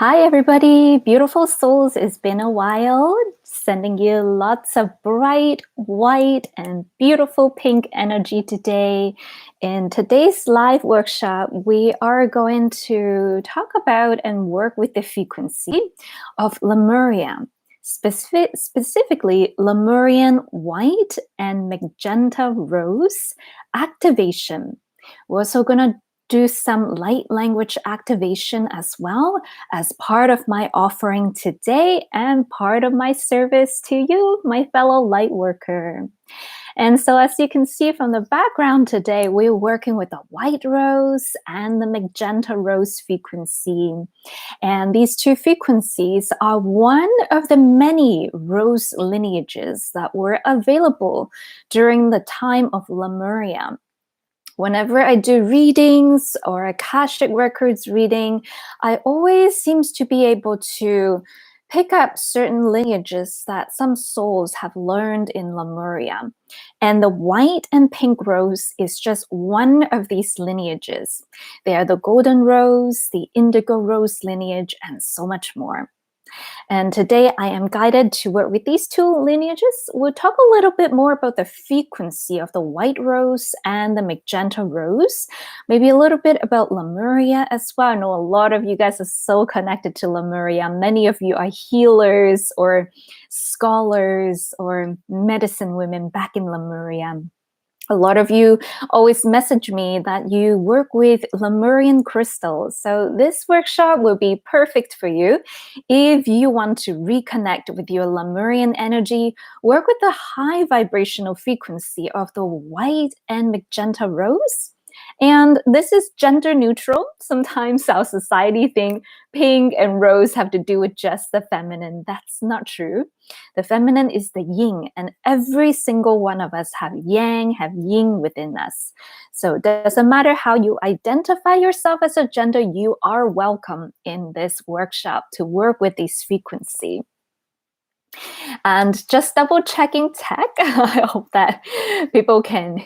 Hi, everybody. Beautiful souls. It's been a while. Sending you lots of bright, white, and beautiful pink energy today. In today's live workshop, we are going to talk about and work with the frequency of Lemuria, specifically Lemurian white and magenta rose activation. We're also going to do some light language activation as well as part of my offering today and part of my service to you, my fellow light worker. And so as you can see from the background today, we're working with the white rose and the magenta rose frequency. And these two frequencies are one of the many rose lineages that were available during the time of Lemuria. Whenever I do readings or Akashic Records reading, I always seems to be able to pick up certain lineages that some souls have learned in Lemuria. And the white and pink rose is just one of these lineages. They are the golden rose, the indigo rose lineage, and so much more. And today I am guided to work with these two lineages. We'll talk a little bit more about the frequency of the white rose and the magenta rose. Maybe a little bit about Lemuria as well. I know a lot of you guys are so connected to Lemuria. Many of you are healers or scholars or medicine women back in Lemuria. A lot of you always message me that you work with Lemurian crystals. So this workshop will be perfect for you if you want to reconnect with your Lemurian energy, work with the high vibrational frequency of the white and magenta rose. And this is gender neutral. Sometimes our society think pink and rose have to do with just the feminine. That's not true. The feminine is the yin, and every single one of us have yang, have yin within us. So it doesn't matter how you identify yourself as a gender, you are welcome in this workshop to work with this frequency. And just double checking tech. I hope that people can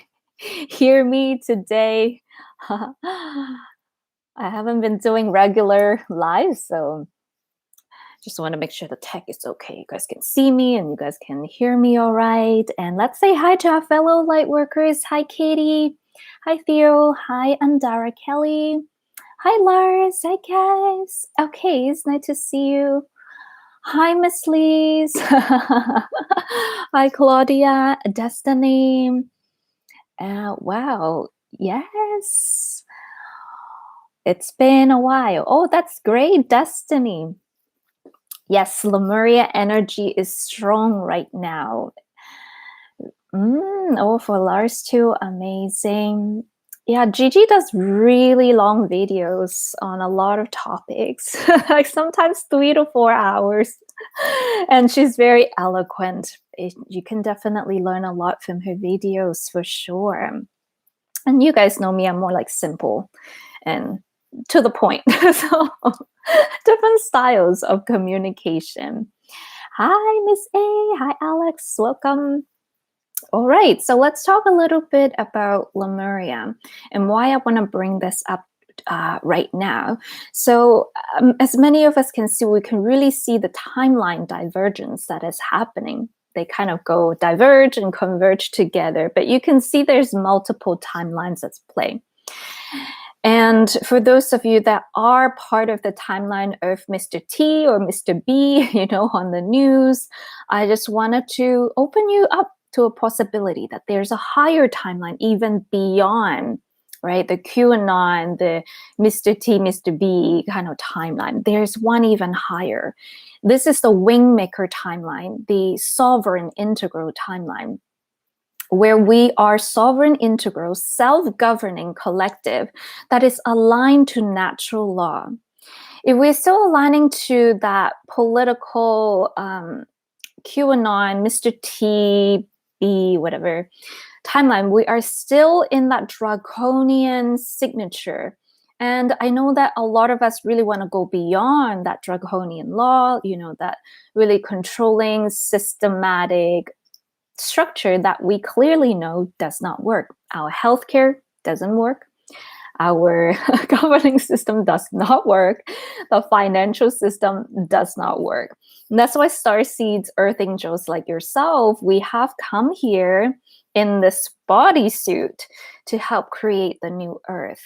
hear me today. I haven't been doing regular live, so just want to make sure the tech is okay. You guys can see me and you guys can hear me all right. And let's say hi to our fellow light workers. Hi, Katie. Hi, Theo. Hi, Andara Kelly. Hi, Lars. Hi, guys. Okay, it's nice to see you. Hi, Miss Lise. Hi, Claudia. Destiny. Wow. Yes. It's been a while. Oh, that's great, Destiny. Yes, Lemuria energy is strong right now. Oh, for Lars too, amazing. Yeah, Gigi does really long videos on a lot of topics, like sometimes 3 to 4 hours. And she's very eloquent. You can definitely learn a lot from her videos for sure. And you guys know me, I'm more like simple and to the point. So different styles of communication. Hi, Miss A. Hi, Alex. Welcome. All right, so let's talk a little bit about Lemuria and why I want to bring this up right now. So as many of us can see, we can really see the timeline divergence that is happening. They kind of go diverge and converge together, but you can see there's multiple timelines at play. And for those of you that are part of the timeline of Mr. T or Mr. B, on the news, I just wanted to open you up to a possibility that there's a higher timeline even beyond, right? The QAnon, the Mr. T, Mr. B kind of timeline. There's one even higher. This is the Wingmaker timeline, the sovereign integral timeline, where we are sovereign, integral, self-governing collective that is aligned to natural law. If we're still aligning to that political QAnon, Mr. T, B, whatever timeline, we are still in that draconian signature. And I know that a lot of us really want to go beyond that draconian law, that really controlling, systematic structure that we clearly know does not work. Our healthcare doesn't work. Our governing system does not work. The financial system does not work. And that's why star seeds, earth angels like yourself, we have come here in this bodysuit to help create the new earth.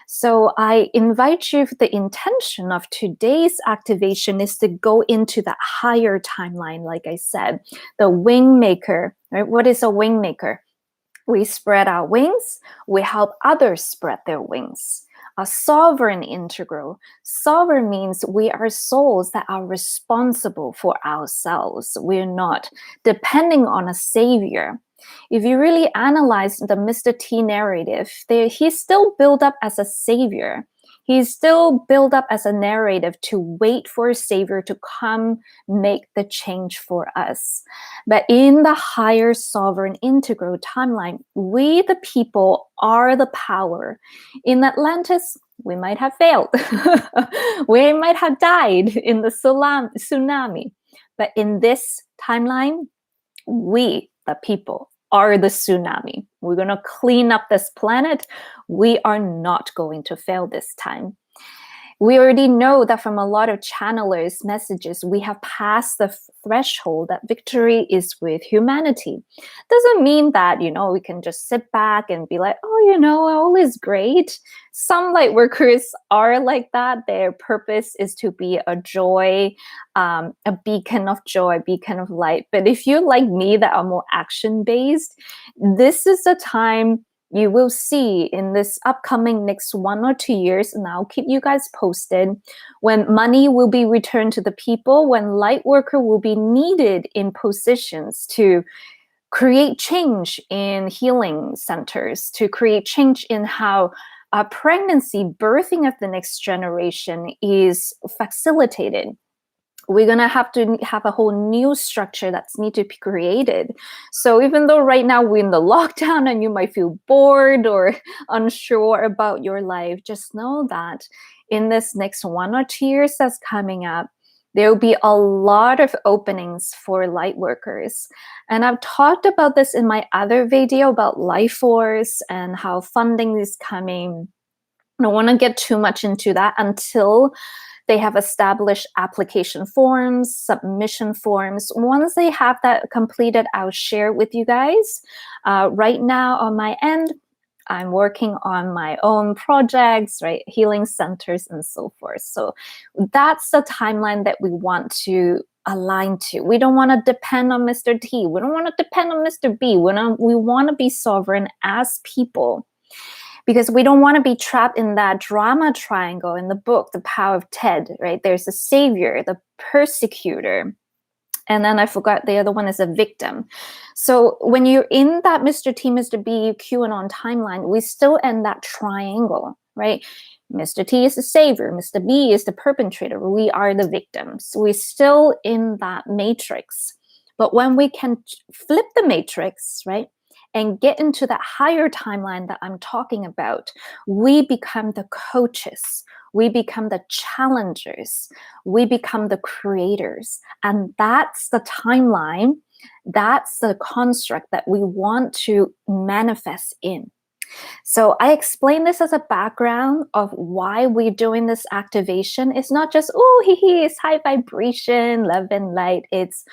So I invite you, the intention of today's activation is to go into that higher timeline, like I said, the wing maker, right? What is a wing maker? We spread our wings, we help others spread their wings. A sovereign integral. Sovereign means we are souls that are responsible for ourselves. We're not depending on a savior. If you really analyze the Mr. T narrative, he's still built up as a savior. He's still built up as a narrative to wait for a savior to come make the change for us. But in the higher sovereign integral timeline, we the people are the power. In Atlantis, we might have failed. We might have died in the tsunami. But in this timeline, we, the people, are the tsunami. We're going to clean up this planet. We are not going to fail this time. We already know that from a lot of channelers' messages, we have passed the threshold that victory is with humanity. Doesn't mean that, we can just sit back and be like, all is great. Some light workers are like that. Their purpose is to be a joy, a beacon of joy, beacon of light. But if you're like me that are more action-based, this is the time you will see in this upcoming next 1 or 2 years, and I'll keep you guys posted, when money will be returned to the people, when light worker will be needed in positions to create change in healing centers, to create change in how pregnancy, birthing of the next generation is facilitated. We're going to have a whole new structure that's need to be created. So even though right now we're in the lockdown and you might feel bored or unsure about your life, just know that in this next 1 or 2 years that's coming up, there will be a lot of openings for light workers. And I've talked about this in my other video about life force and how funding is coming. I don't want to get too much into that until they have established application forms, submission forms. Once they have that completed, I'll share with you guys. Right now on my end, I'm working on my own projects, right? Healing centers and so forth. So that's the timeline that we want to align to. We don't want to depend on Mr. T. We don't want to depend on Mr. B. We want to be sovereign as people, because we don't want to be trapped in that drama triangle in the book, The Power of Ted, right? There's a savior, the persecutor, and then I forgot the other one is a victim. So when you're in that Mr. T, Mr. B, QAnon timeline, we still in that triangle, right? Mr. T is the savior, Mr. B is the perpetrator, we are the victims. We're still in that matrix. But when we can flip the matrix, right, and get into that higher timeline that I'm talking about, we become the coaches, we become the challengers, we become the creators. And that's the timeline, that's the construct that we want to manifest in. So I explain this as a background of why we're doing this activation. It's not just, it's high vibration, love and light. It's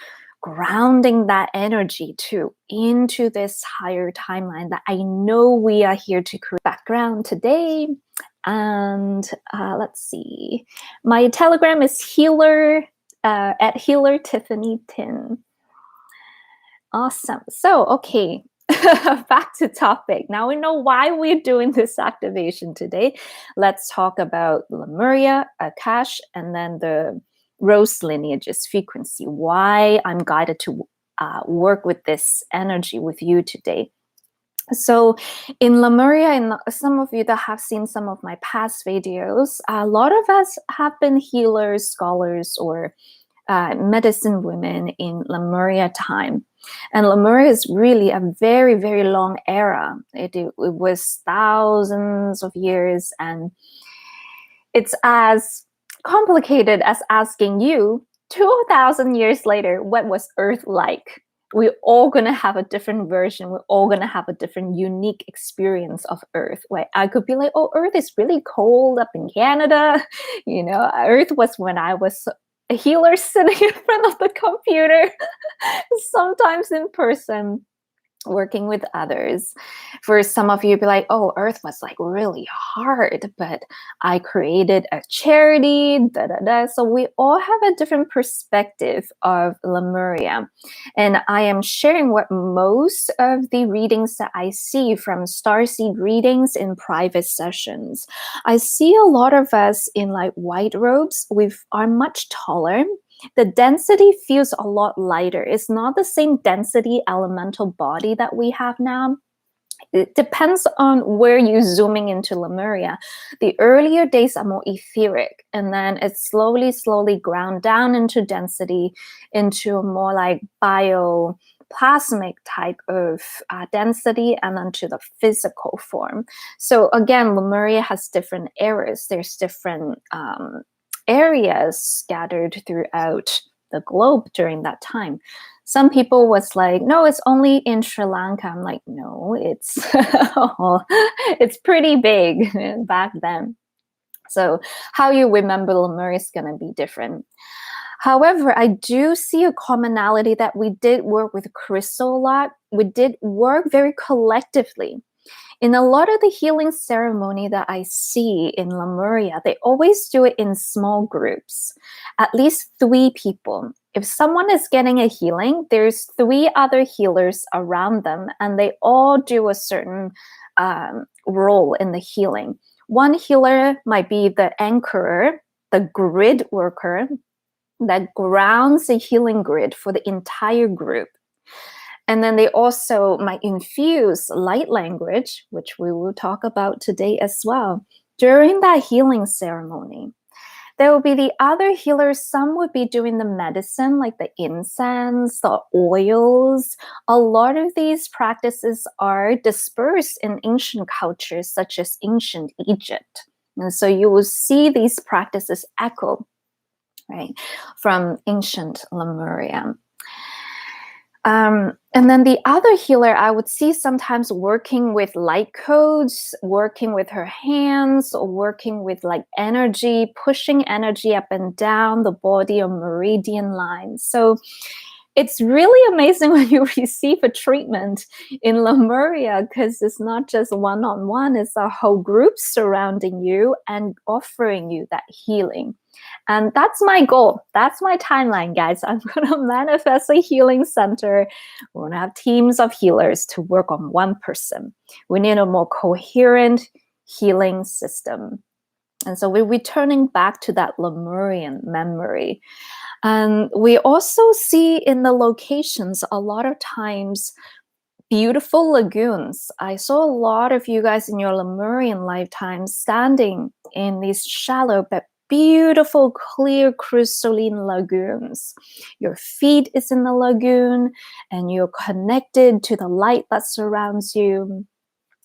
grounding that energy too into this higher timeline that I know we are here to create. Background today. And let's see. My Telegram is healer at healer Tiffany Tin. Awesome. So, okay. Back to topic. Now we know why we're doing this activation today. Let's talk about Lemuria, Akash, and then the Rose lineages frequency. Why I'm guided to work with this energy with you today. So in Lemuria, and some of you that have seen some of my past videos, a lot of us have been healers, scholars, or medicine women in Lemuria time. And Lemuria is really a very, very long era. It was thousands of years, and it's as complicated as asking you 2,000 years later, what was Earth like? we're all going to have a different version. We're all going to have a different unique experience of Earth. Right? I could be like, oh, Earth is really cold up in Canada. Earth was when I was a healer sitting in front of the computer, sometimes in person, working with others. For some of you, be like, oh, Earth was like really hard, but I created a charity, da da da. So we all have a different perspective of Lemuria. And I am sharing what most of the readings that I see from starseed readings in private sessions. I see a lot of us in like white robes. We are much taller. The density feels a lot lighter. It's not the same density elemental body that we have now. It depends on where you're zooming into Lemuria. The earlier days are more etheric, and then it's slowly ground down into density, into a more like bioplasmic type of density, and then to the physical form. So again, Lemuria has different eras. There's different areas scattered throughout the globe during that time. Some people was like, no, it's only in Sri Lanka. I'm like, no, it's it's pretty big back then. So how you remember Lemuria is going to be different. However, I do see a commonality that we did work with crystal a lot. We did work very collectively. In a lot of the healing ceremony that I see in Lemuria, they always do it in small groups, at least 3 people. If someone is getting a healing, there's 3 other healers around them, and they all do a certain role in the healing. One healer might be the anchorer, the grid worker that grounds the healing grid for the entire group. And then they also might infuse light language, which we will talk about today as well, during that healing ceremony. There will be the other healers. Some would be doing the medicine, like the incense, the oils. A lot of these practices are dispersed in ancient cultures, such as ancient Egypt. And so you will see these practices echo, right, from ancient Lemuria. And then the other healer I would see sometimes working with light codes, working with her hands, or working with like energy, pushing energy up and down the body or meridian lines. So it's really amazing when you receive a treatment in Lemuria, because it's not just one-on-one, it's a whole group surrounding you and offering you that healing. And that's my goal. That's my timeline, guys. I'm going to manifest a healing center. We're going to have teams of healers to work on one person. We need a more coherent healing system. And so we're returning back to that Lemurian memory. And we also see in the locations a lot of times beautiful lagoons. I saw a lot of you guys in your Lemurian lifetime standing in these shallow but beautiful, clear, crystalline lagoons. Your feet is in the lagoon and you're connected to the light that surrounds you.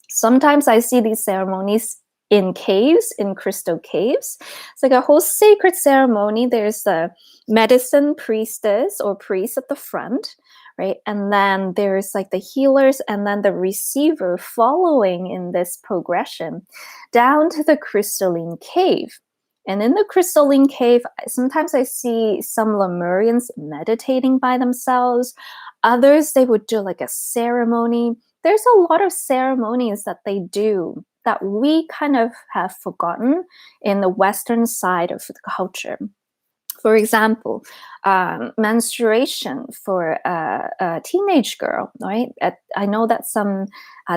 Sometimes I see these ceremonies in caves, in crystal caves. It's like a whole sacred ceremony. There's the medicine priestess or priest at the front, right? And then there's like the healers and then the receiver following in this progression down to the crystalline cave. And in the crystalline cave, sometimes I see some Lemurians meditating by themselves. Others, they would do like a ceremony. There's a lot of ceremonies that they do that we kind of have forgotten in the Western side of the culture. For example, menstruation for a teenage girl, right? I know that some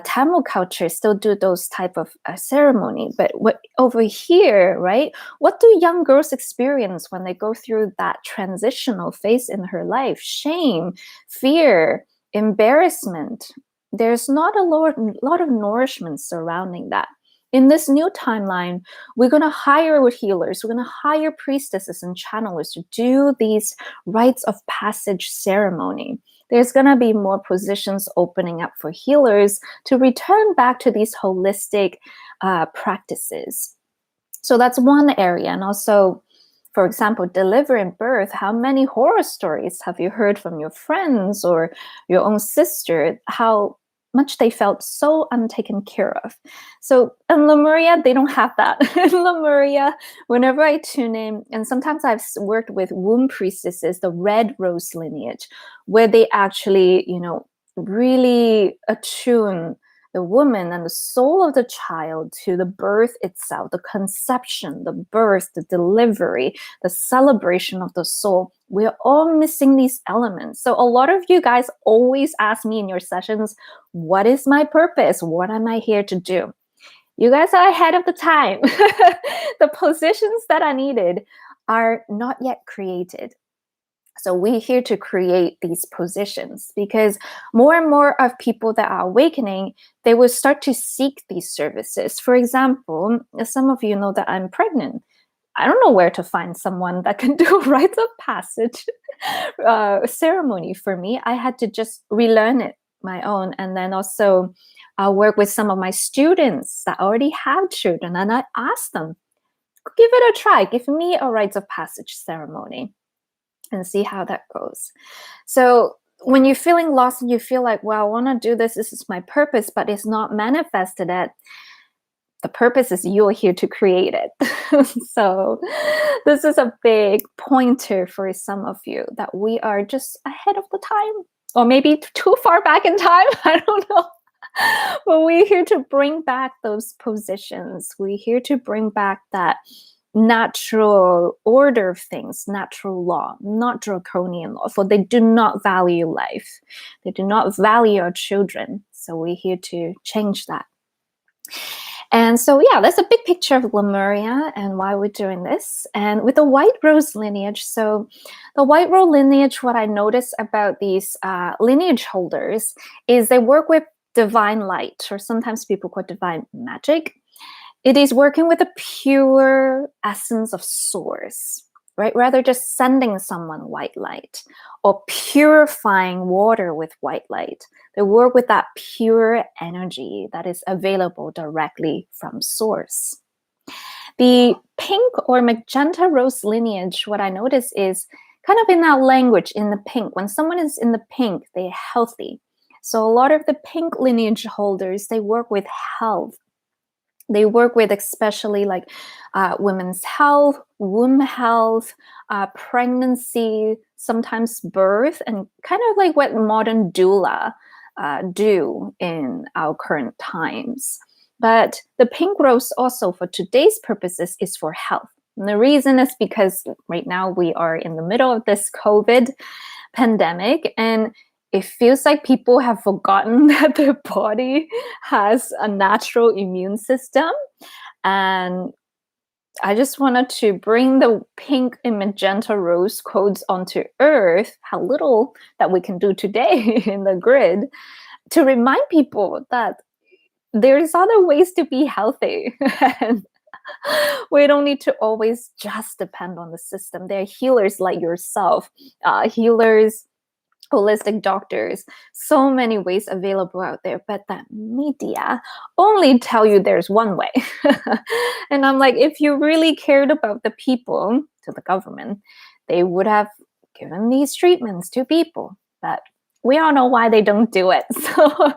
Tamil cultures still do those type of ceremony, but over here, right? What do young girls experience when they go through that transitional phase in her life? Shame, fear, embarrassment. There's not a lot of nourishment surrounding that. In this new timeline, we're going to hire healers, we're going to hire priestesses and channelers to do these rites of passage ceremony. There's going to be more positions opening up for healers to return back to these holistic practices. So that's one area. And also For example, delivering birth, how many horror stories have you heard from your friends or your own sister, how much they felt so untaken care of? So in Lemuria, they don't have that. In Lemuria, whenever I tune in, and sometimes I've worked with womb priestesses, the red rose lineage, where they actually, really attune the woman and the soul of the child to the birth itself, the conception, the birth, the delivery, the celebration of the soul. We're all missing these elements. So a lot of you guys always ask me in your sessions, what is my purpose? What am I here to do? You guys are ahead of the time. The positions that I needed are not yet created. So we're here to create these positions, because more and more of people that are awakening, they will start to seek these services. For example, some of you know that I'm pregnant. I don't know where to find someone that can do rites of passage ceremony for me. I had to just relearn it my own, and then also work with some of my students that already have children, and I asked them, give it a try, give me a rites of passage ceremony and see how that goes. So when you're feeling lost and you feel like, well, I want to do this, this is my purpose, but it's not manifested yet, the purpose is you're here to create it. So this is a big pointer for some of you, that we are just ahead of the time, or maybe too far back in time. I don't know. But we're here to bring back those positions. We're here to bring back that natural order of things, natural law, not draconian law, for they do not value life. They do not value our children. So we're here to change that. And so, yeah, that's a big picture of Lemuria and why we're doing this. And with the white rose lineage, so the white rose lineage, what I notice about these lineage holders is they work with divine light, or sometimes people call it divine magic. It is working with the pure essence of source, right? Rather just sending someone white light or purifying water with white light. They work with that pure energy that is available directly from source. The pink or magenta rose lineage, what I notice is kind of in that language, in the pink. When someone is in the pink, they're healthy. So a lot of the pink lineage holders, they work with health. They work with especially like women's health, womb health, pregnancy, sometimes birth, and kind of like what modern doula do in our current times. But the pink rose also for today's purposes is for health. And the reason is because right now we are in the middle of this COVID pandemic, and it feels like people have forgotten that their body has a natural immune system. And I just wanted to bring the pink and magenta rose codes onto Earth, how little that we can do today in the grid, to remind people that there's other ways to be healthy. And we don't need to always just depend on the system. There are healers like yourself, healers, holistic doctors, so many ways available out there, but that media only tell you there's one way. And I'm like, if you really cared about the people, to the government, they would have given these treatments to people. But we all know why they don't do it. So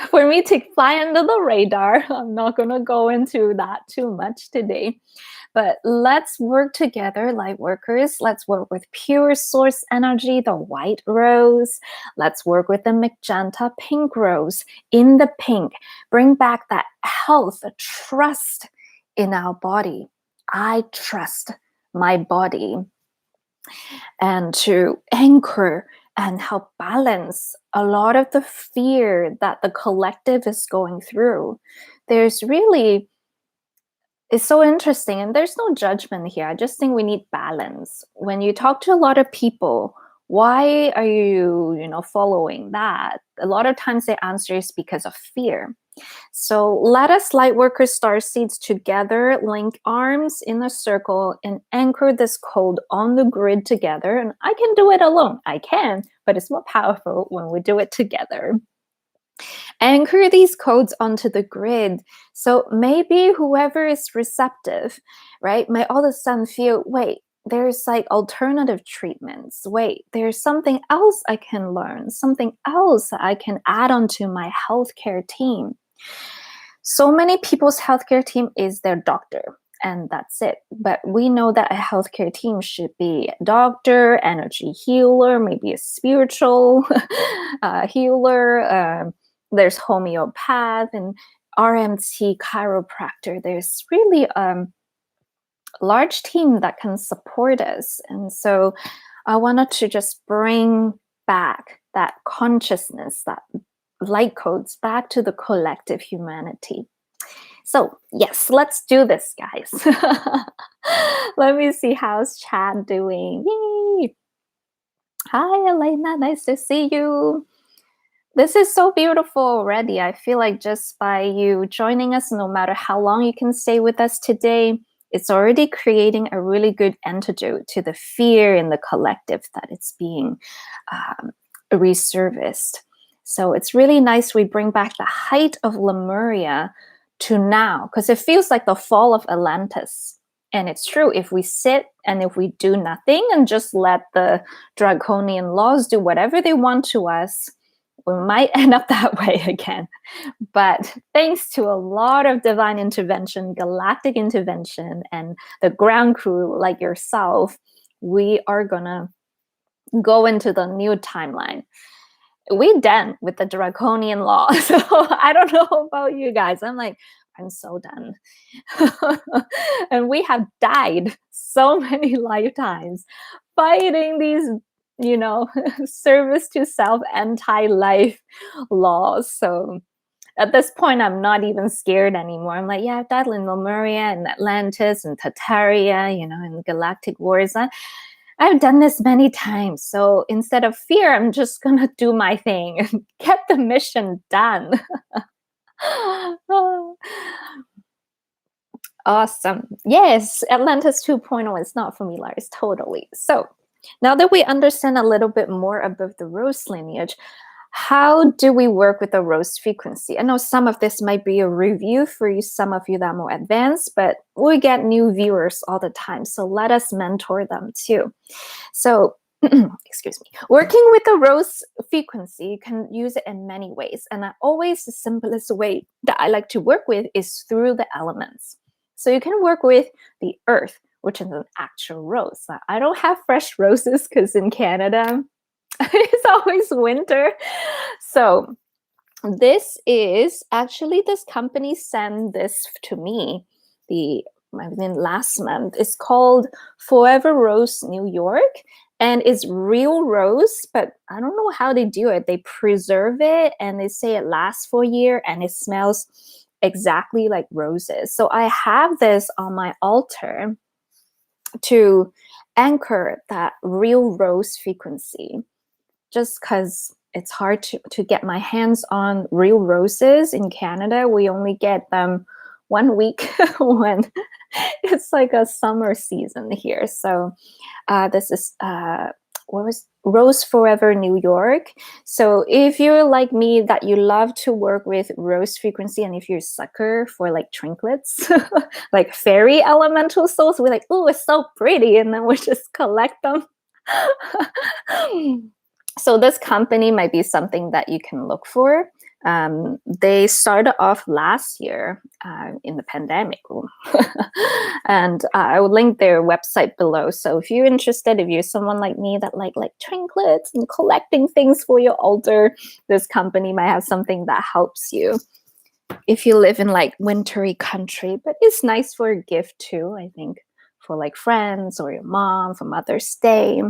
for me to fly under the radar, I'm not going to go into that too much today. But let's work together, light workers. Let's work with pure source energy, the white rose. Let's work with the magenta pink rose in the pink. Bring back that health, the trust in our body. I trust my body. And to anchor and help balance a lot of the fear that the collective is going through. There's really, it's so interesting, and there's no judgment here. I just think we need balance. When you talk to a lot of people, why are you, following that? A lot of times the answer is because of fear. So let us light workers, starseeds together, link arms in a circle and anchor this code on the grid together. And I can do it alone. I can, but it's more powerful when we do it together. Anchor these codes onto the grid. So maybe whoever is receptive, right, might all of a sudden feel, wait, there's like alternative treatments. Wait, there's something else I can learn, something else I can add on to my healthcare team. So many people's healthcare team is their doctor, and that's it. But we know that a healthcare team should be a doctor, energy healer, maybe a spiritual healer. There's homeopath and RMT, chiropractor. There's really large team that can support us. And so I wanted to just bring back that consciousness, that light codes back to the collective humanity. So yes, let's do this, guys. Let me see how's chat doing. Yay! Hi, Elena. Nice to see you. This is so beautiful already. I feel like just by you joining us, no matter how long you can stay with us today, it's already creating a really good antidote to the fear in the collective that it's being resurfaced. So it's really nice we bring back the height of Lemuria to now, because it feels like the fall of Atlantis. And it's true, if we sit and if we do nothing and just let the draconian laws do whatever they want to us, we might end up that way again. But thanks to a lot of divine intervention, galactic intervention, and the ground crew like yourself, we are gonna go into the new timeline. We done with the draconian law. So I don't know about you guys. I'm so done. And we have died so many lifetimes fighting these, service to self anti-life laws. So at this point, I'm not even scared anymore. I'm like, yeah, I've died in Lemuria and Atlantis and Tartaria, in galactic wars. I've done this many times. So instead of fear, I'm just going to do my thing and get the mission done. Awesome. Yes, Atlantis 2.0 is not for me, Lars, totally. So now that we understand a little bit more about the rose lineage, how do we work with the rose frequency? I know some of this might be a review for you, some of you that are more advanced, but we get new viewers all the time. So let us mentor them too. So, excuse me, working with the rose frequency, you can use it in many ways. And always the simplest way that I like to work with is through the elements. So you can work with the earth, which is an actual rose. Now, I don't have fresh roses because in Canada, it's always winter. So this is actually, this company sent this to me last month. It's called Forever Rose New York, and it's real rose, but I don't know how they do it. They preserve it and they say it lasts for a year and it smells exactly like roses. So I have this on my altar to anchor that real rose frequency, just because it's hard to get my hands on real roses in Canada. We only get them 1 week when it's like a summer season here. So this is Rose Forever New York. So if you're like me, that you love to work with rose frequency, and if you're a sucker for like trinkets, like fairy elemental souls, we're like, oh, it's so pretty, and then we just collect them. So this company might be something that you can look for. They started off last year in the pandemic. And I will link their website below. So if you're interested, if you're someone like me that like trinkets and collecting things for your altar, this company might have something that helps you. If you live in like wintry country, but it's nice for a gift too, I think, for like friends or your mom for Mother's Day.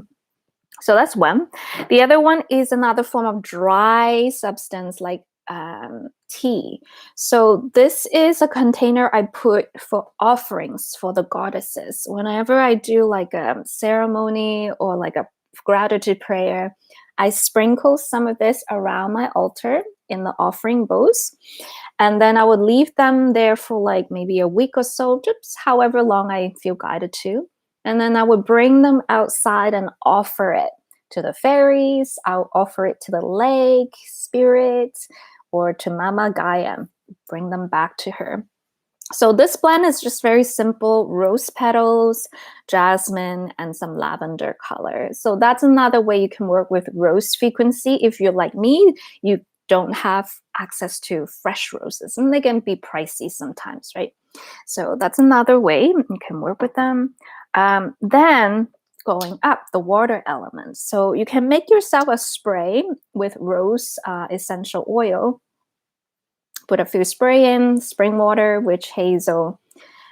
So that's one. The other one is another form of dry substance like tea. So this is a container I put for offerings for the goddesses. Whenever I do like a ceremony or like a gratitude prayer, I sprinkle some of this around my altar in the offering bowls. And then I would leave them there for like maybe a week or so, just however long I feel guided to. And then I would bring them outside and offer it to the fairies. I'll offer it to the lake spirit or to Mama Gaia, bring them back to her. So this blend is just very simple: rose petals, jasmine, and some lavender color. So that's another way you can work with rose frequency. If you're like me, you don't have access to fresh roses, and they can be pricey sometimes, right? So that's another way you can work with them. Then going up, the water element. So you can make yourself a spray with rose essential oil. Put a few spray in, spring water, witch hazel.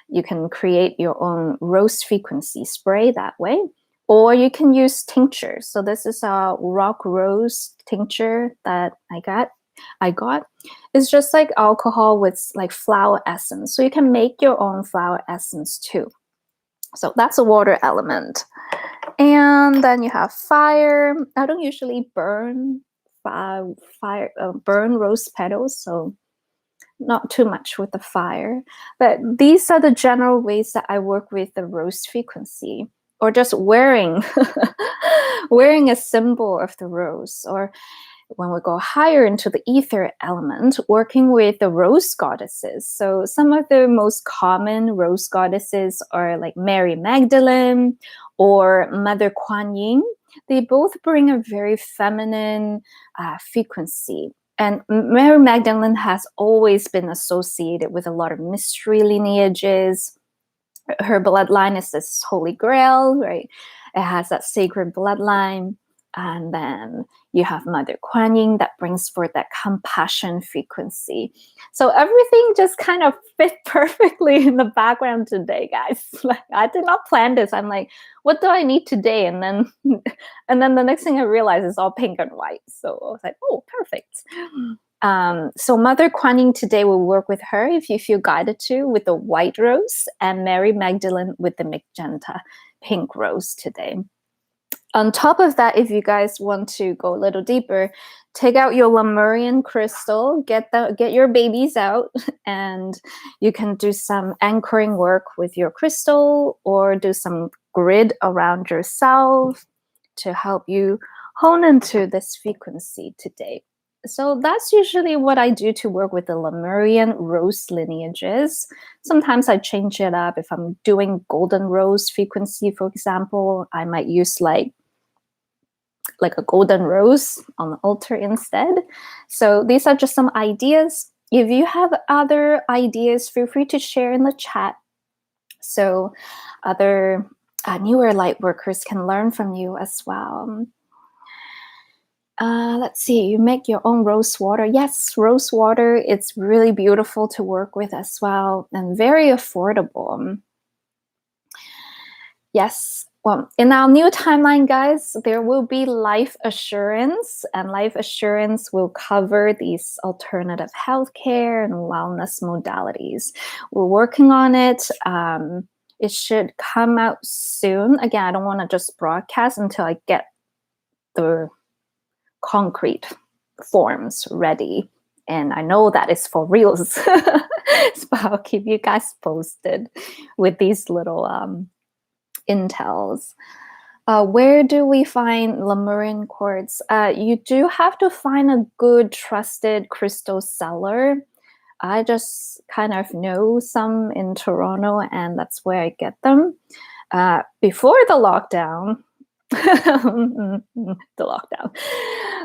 You can create your own rose frequency spray that way. Or you can use tincture. So this is a rock rose tincture that I got. It's just like alcohol with like flower essence. So you can make your own flower essence too. So that's a water element. And then you have fire. I don't usually burn burn rose petals, so not too much with the fire. But these are the general ways that I work with the rose frequency, or just wearing wearing a symbol of the rose, or when we go higher into the ether element, working with the rose goddesses. So some of the most common rose goddesses are like Mary Magdalene or Mother Kuan Yin. They both bring a very feminine frequency. And Mary Magdalene has always been associated with a lot of mystery lineages. Her bloodline is this holy grail, right? It has that sacred bloodline. And then you have Mother Kuan Yin that brings forth that compassion frequency. So everything just kind of fit perfectly in the background today, guys. Like, I did not plan this. I'm like, what do I need today? And then the next thing I realized is all pink and white. So I was like, oh, perfect. So Mother Kuan Yin today will work with her, if you feel guided to, with the white rose, and Mary Magdalene with the magenta pink rose today. On top of that, if you guys want to go a little deeper, take out your Lemurian crystal, get your babies out, and you can do some anchoring work with your crystal, or do some grid around yourself to help you hone into this frequency today. So that's usually what I do to work with the Lemurian rose lineages. Sometimes I change it up. If I'm doing golden rose frequency, for example, I might use like a golden rose on the altar instead. So these are just some ideas. If you have other ideas, feel free to share in the chat, so other newer light workers can learn from you as well. Let's see, you make your own rose water. Yes, rose water, it's really beautiful to work with as well, and very affordable. Yes, well, in our new timeline, guys, there will be life assurance, and life assurance will cover these alternative healthcare and wellness modalities. We're working on it. It should come out soon. Again, I don't want to just broadcast until I get the concrete forms ready, and I know that it's for reals. So I'll keep you guys posted with these little intels. Where do we find Lemurian quartz? You do have to find a good trusted crystal seller. I just kind of know some in Toronto, and that's where I get them. Before the lockdown,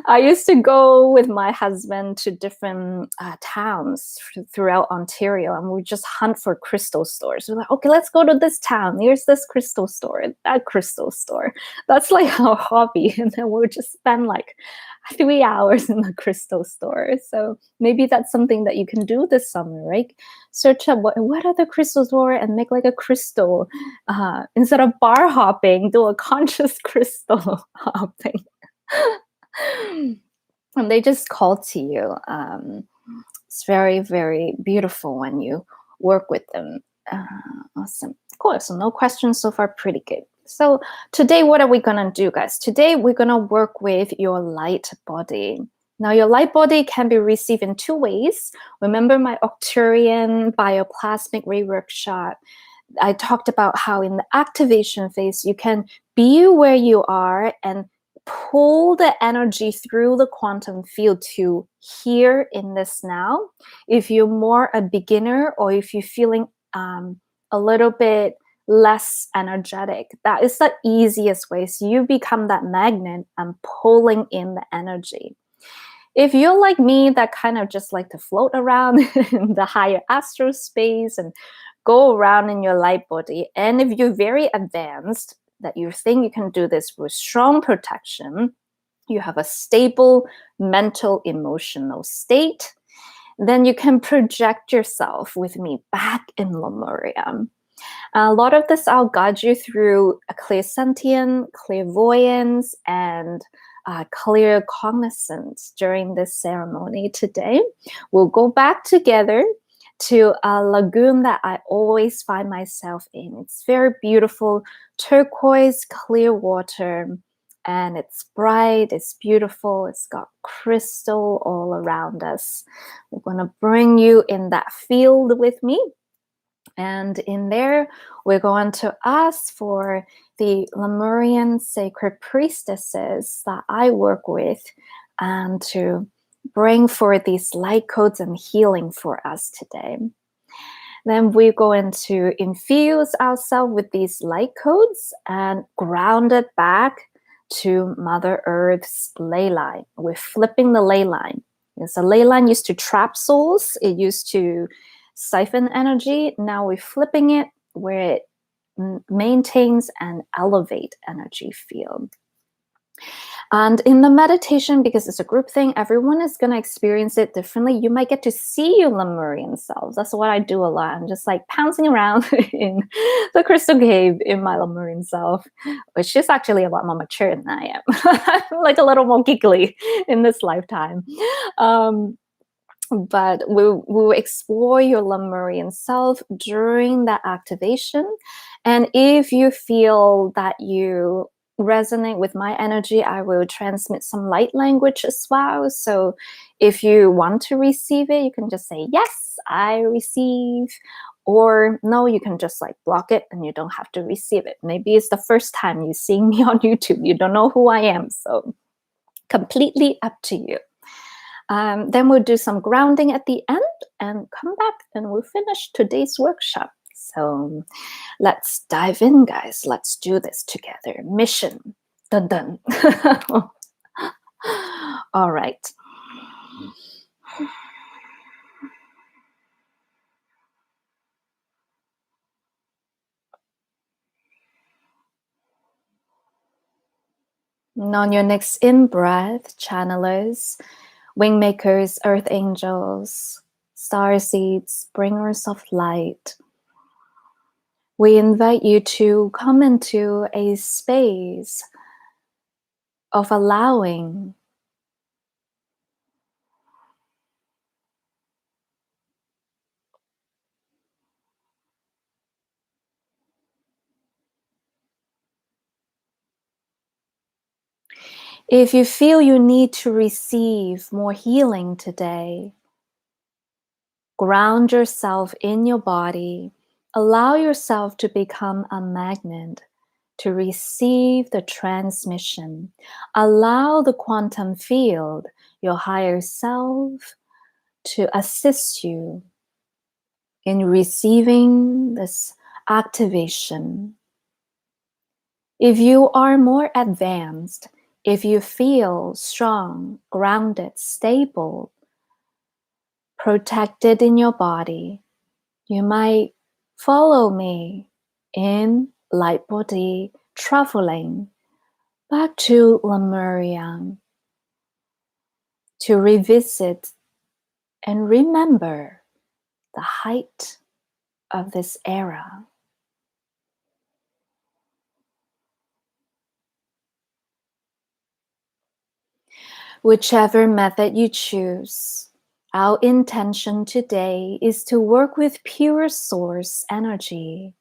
I used to go with my husband to different towns throughout Ontario, and we just hunt for crystal stores. We're like, okay, let's go to this town. Here's this crystal store, that crystal store. That's like our hobby. And then we'll just spend like 3 hours in the crystal store. So maybe that's something that you can do this summer, right? Search up what are the crystal store and make like a crystal. Instead of bar hopping, do a conscious crystal hopping. And they just call to you. It's very, very beautiful when you work with them. Awesome. Cool. So no questions so far. Pretty good. So today, what are we going to do, guys? Today, we're going to work with your light body. Now, your light body can be received in 2 ways. Remember my Arcturian bioplasmic ray workshop? I talked about how in the activation phase, you can be where you are and pull the energy through the quantum field to here in this now. If you're more a beginner, or if you're feeling a little bit less energetic, that is the easiest way. So you become that magnet and pulling in the energy. If you're like me, that kind of just like to float around in the higher astral space and go around in your light body, and if you're very advanced, that you think you can do this with strong protection, you have a stable mental emotional state, then you can project yourself with me back in Lemuria. A lot of this I'll guide you through a clairsentient, clairvoyance, and clear cognizance during this ceremony today. We'll go back together to a lagoon that I always find myself in. It's very beautiful, turquoise, clear water, and it's bright, it's beautiful, it's got crystal all around us. We're going to bring you in that field with me. And in there, we're going to ask for the Lemurian sacred priestesses that I work with, and to bring forth these light codes and healing for us today. Then we're going to infuse ourselves with these light codes and ground it back to Mother Earth's ley line. We're flipping the ley line. Yes, the ley line used to trap souls. It used to siphon energy. Now we're flipping it where it maintains and elevate energy field. And in the meditation, because it's a group thing, everyone is going to experience it differently. You might get to see your Lemurian selves. That's what I do a lot. I'm just like pouncing around in the crystal cave in my Lemurian self, which is actually a lot more mature than I am. I'm like a little more giggly in this lifetime. But we'll explore your Lemurian self during that activation. And if you feel that you resonate with my energy, I will transmit some light language as well. So if you want to receive it, you can just say, yes, I receive. Or no, you can just like block it and you don't have to receive it. Maybe it's the first time you're seeing me on YouTube. You don't know who I am. So completely up to you. Then we'll do some grounding at the end and come back and we'll finish today's workshop. So let's dive in, guys. Let's do this together. Mission. Dun dun. All right. And on your next in-breath, channelers, wingmakers, earth angels, star seeds, bringers of light, we invite you to come into a space of allowing If you feel you need to receive more healing today, ground yourself in your body. Allow yourself to become a magnet to receive the transmission. Allow the quantum field, your higher self, to assist you in receiving this activation. If you are more advanced, if you feel strong, grounded, stable, protected in your body, you might follow me in light body traveling back to Lemuria to revisit and remember the height of this era. Whichever method you choose, our intention today is to work with pure source energy.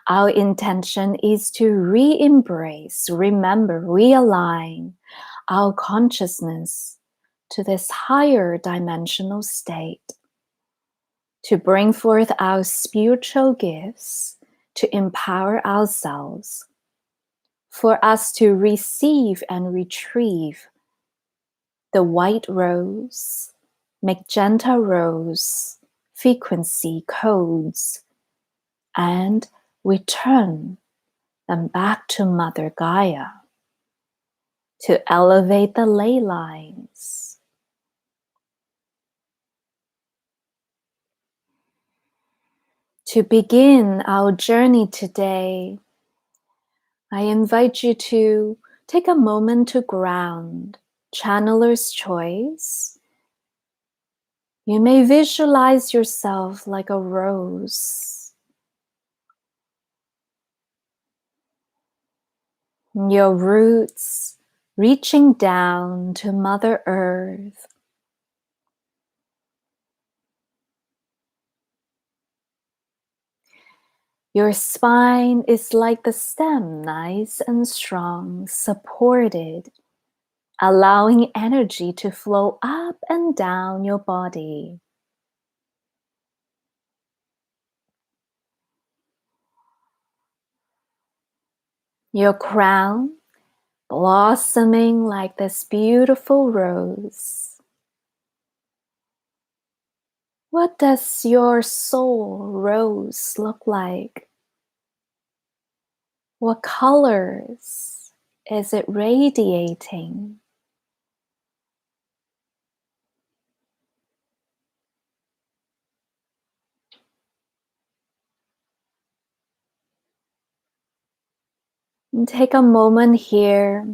Our intention is to re-embrace, remember, realign our consciousness to this higher dimensional state, to bring forth our spiritual gifts, to empower ourselves for us to receive and retrieve the white rose, magenta rose frequency codes and return them back to Mother Gaia to elevate the ley lines. To begin our journey today, I invite you to take a moment to ground. Channeler's choice. You may visualize yourself like a rose. Your roots reaching down to Mother Earth. Your spine is like the stem, nice and strong, supported, allowing energy to flow up and down your body. Your crown blossoming like this beautiful rose. What does your soul rose look like? What colors is it radiating? And take a moment here,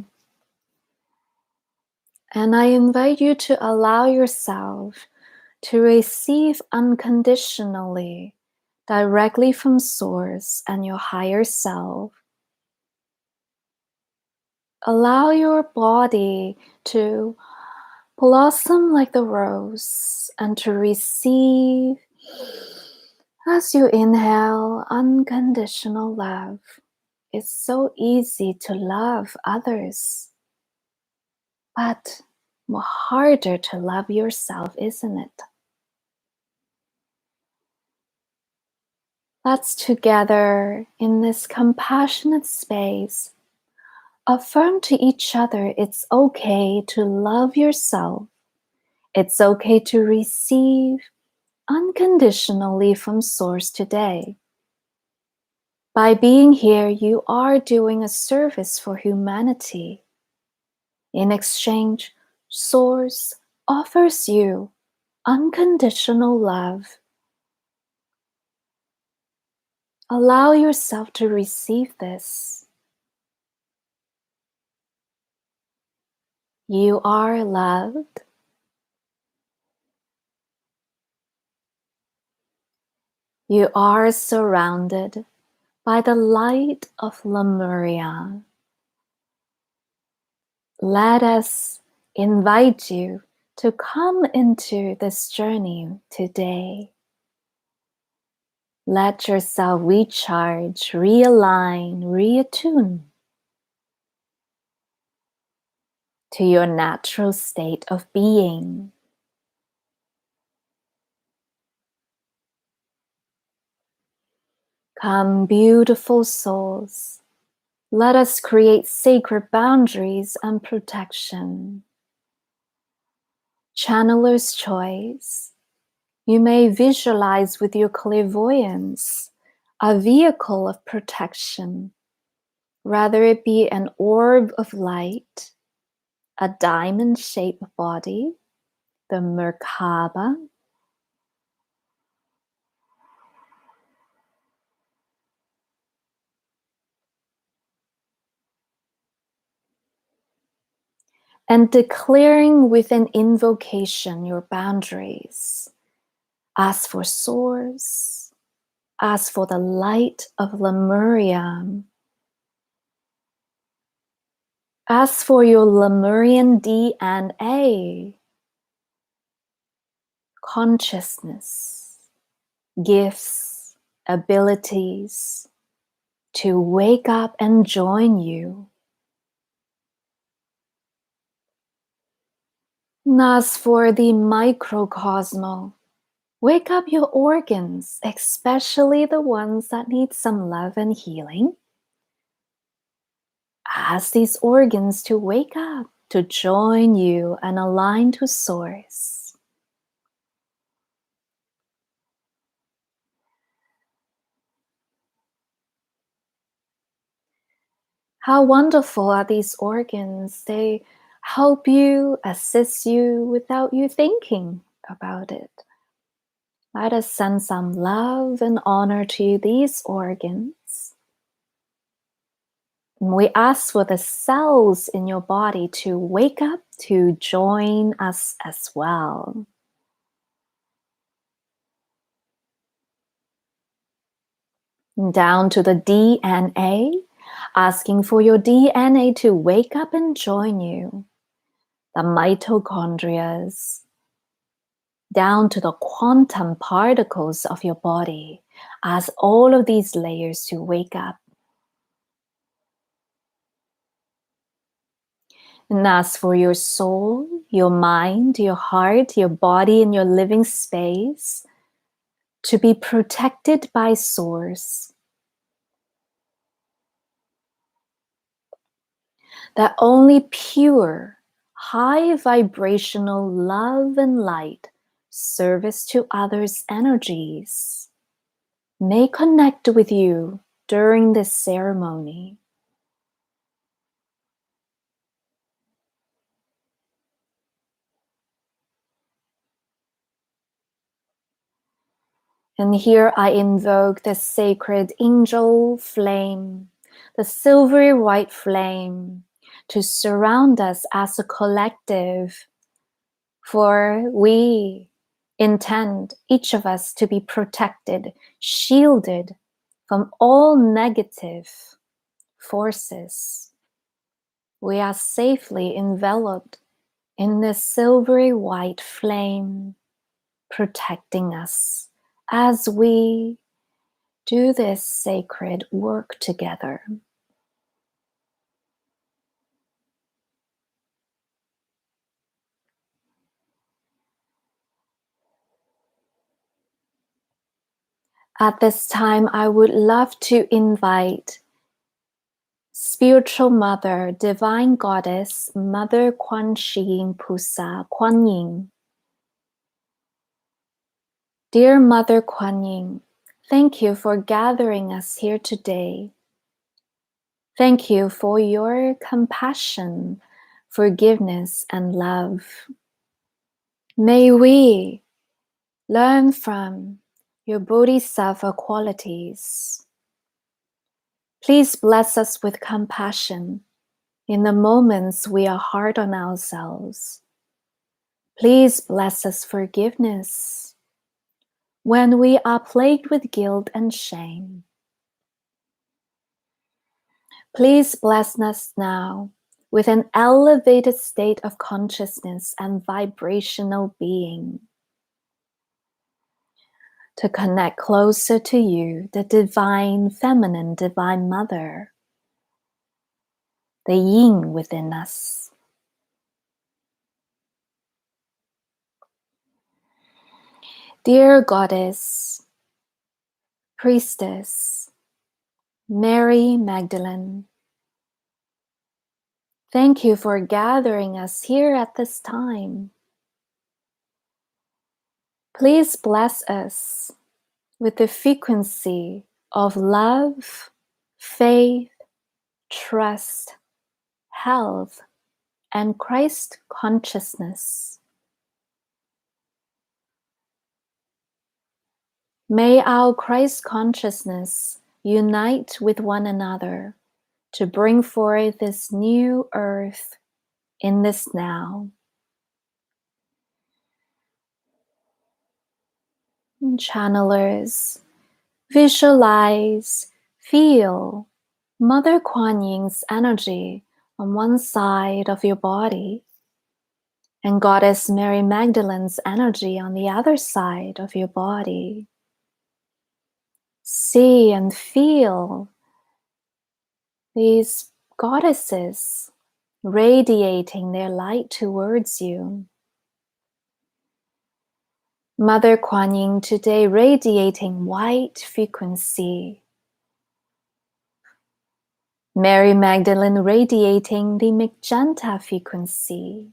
and I invite you to allow yourself to receive unconditionally, directly from Source and your higher self. Allow your body to blossom like the rose and to receive, as you inhale, unconditional love. It's so easy to love others, but more harder to love yourself, isn't it? Let's together in this compassionate space affirm to each other it's okay to love yourself. It's okay to receive unconditionally from Source today. By being here, you are doing a service for humanity. In exchange, Source offers you unconditional love. Allow yourself to receive this. You are loved. You are surrounded by the light of Lemuria. Let us invite you to come into this journey today. Let yourself recharge, realign, reattune to your natural state of being. Come, beautiful souls. Let us create sacred boundaries and protection. Channeler's choice. You may visualize with your clairvoyance a vehicle of protection, whether it be an orb of light, a diamond-shaped body, the Merkaba, and declaring with an invocation your boundaries. Ask for Source, ask for the light of Lemuria, ask for your Lemurian DNA, consciousness, gifts, abilities to wake up and join you. And as for the microcosm, wake up your organs, especially the ones that need some love and healing. Ask these organs to wake up, to join you and align to Source. How wonderful are these organs? They help you, assist you without you thinking about it. Let us send some love and honor to these organs. And we ask for the cells in your body to wake up, to join us as well. Down to the DNA, asking for your DNA to wake up and join you. The mitochondria, down to the quantum particles of your body, ask all of these layers to wake up. And ask for your soul, your mind, your heart, your body, and your living space to be protected by Source. That only pure, high vibrational love and light, service to others' energies, may connect with you during this ceremony. And here I invoke the sacred angel flame, the silvery white flame, to surround us as a collective. For we intend each of us to be protected, shielded from all negative forces. We are safely enveloped in this silvery white flame, protecting us as we do this sacred work together. At this time, I would love to invite Spiritual Mother, Divine Goddess, Mother Kuan Yin Pusa, Kuan Yin. Dear Mother Kuan Yin, thank you for gathering us here today. Thank you for your compassion, forgiveness, and love. May we learn from your Bodhisattva qualities. Please bless us with compassion in the moments we are hard on ourselves. Please bless us forgiveness when we are plagued with guilt and shame. Please bless us now with an elevated state of consciousness and vibrational being to connect closer to you, the divine feminine, divine mother, the yin within us. Dear Goddess, Priestess, Mary Magdalene, thank you for gathering us here at this time. Please bless us with the frequency of love, faith, trust, health, and Christ consciousness. May our Christ consciousness unite with one another to bring forth this new earth in this now. Channelers, visualize, feel Mother Kuan Yin's energy on one side of your body and Goddess Mary Magdalene's energy on the other side of your body. See and feel these goddesses radiating their light towards you. Mother Kuan Yin today radiating white frequency, Mary Magdalene radiating the magenta frequency.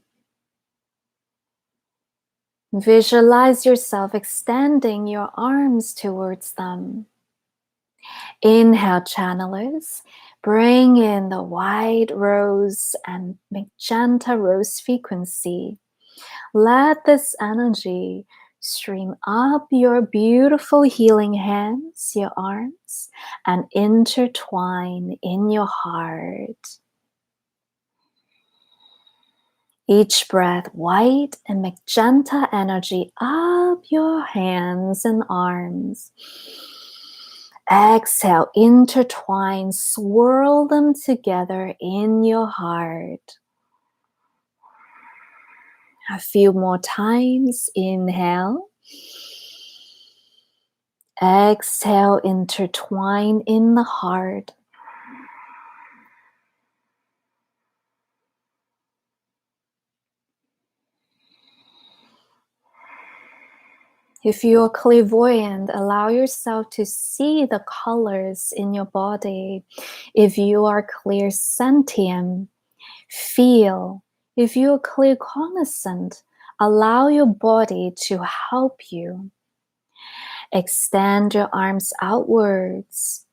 Visualize yourself extending your arms towards them. Inhale, channelers. Bring in the white rose and magenta rose frequency. Let this energy stream up your beautiful healing hands, your arms, and intertwine in your heart. Each breath, white and magenta energy up your hands and arms. Exhale, intertwine, swirl them together in your heart. A few more times. Inhale. Exhale, intertwine in the heart. If you are clairvoyant, allow yourself to see the colors in your body. If you are clairsentient, feel. If you are claircognizant, allow your body to help you. Extend your arms outwards.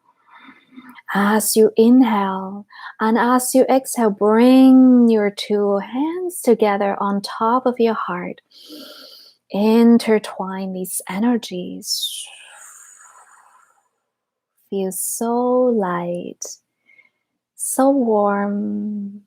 As you inhale and as you exhale, bring your two hands together on top of your heart. Intertwine these energies. Feel so light, so warm.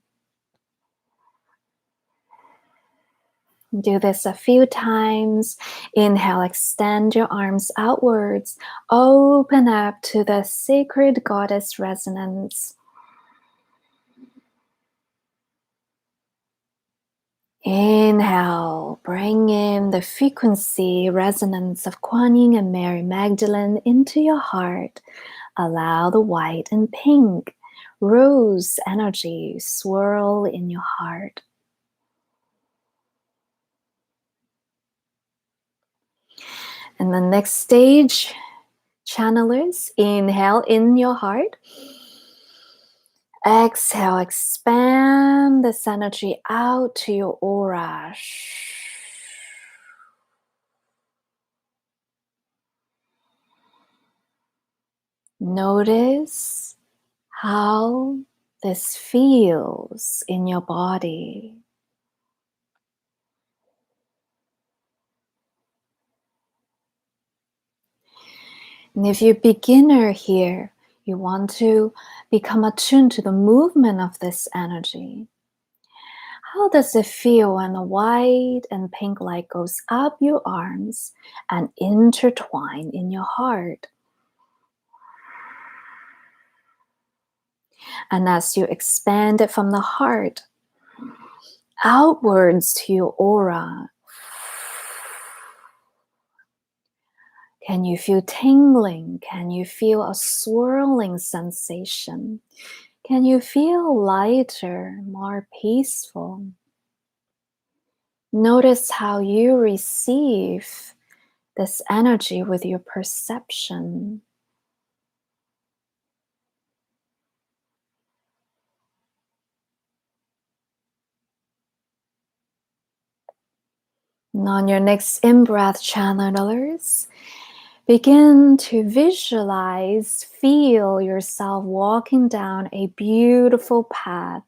Do this a few times. Inhale, extend your arms outwards. Open up to the sacred goddess resonance. Inhale, bring in the frequency resonance of Kuan and Mary Magdalene into your heart. Allow the white and pink rose energy swirl in your heart. And the next stage, channelers, inhale in your heart. Exhale, expand this energy out to your aura. Notice how this feels in your body. And if you're a beginner here, you want to become attuned to the movement of this energy. How does it feel when the white and pink light goes up your arms and intertwine in your heart? And as you expand it from the heart outwards to your aura, can you feel tingling? Can you feel a swirling sensation? Can you feel lighter, more peaceful? Notice how you receive this energy with your perception. And on your next in-breath, channelers, begin to visualize, feel yourself walking down a beautiful path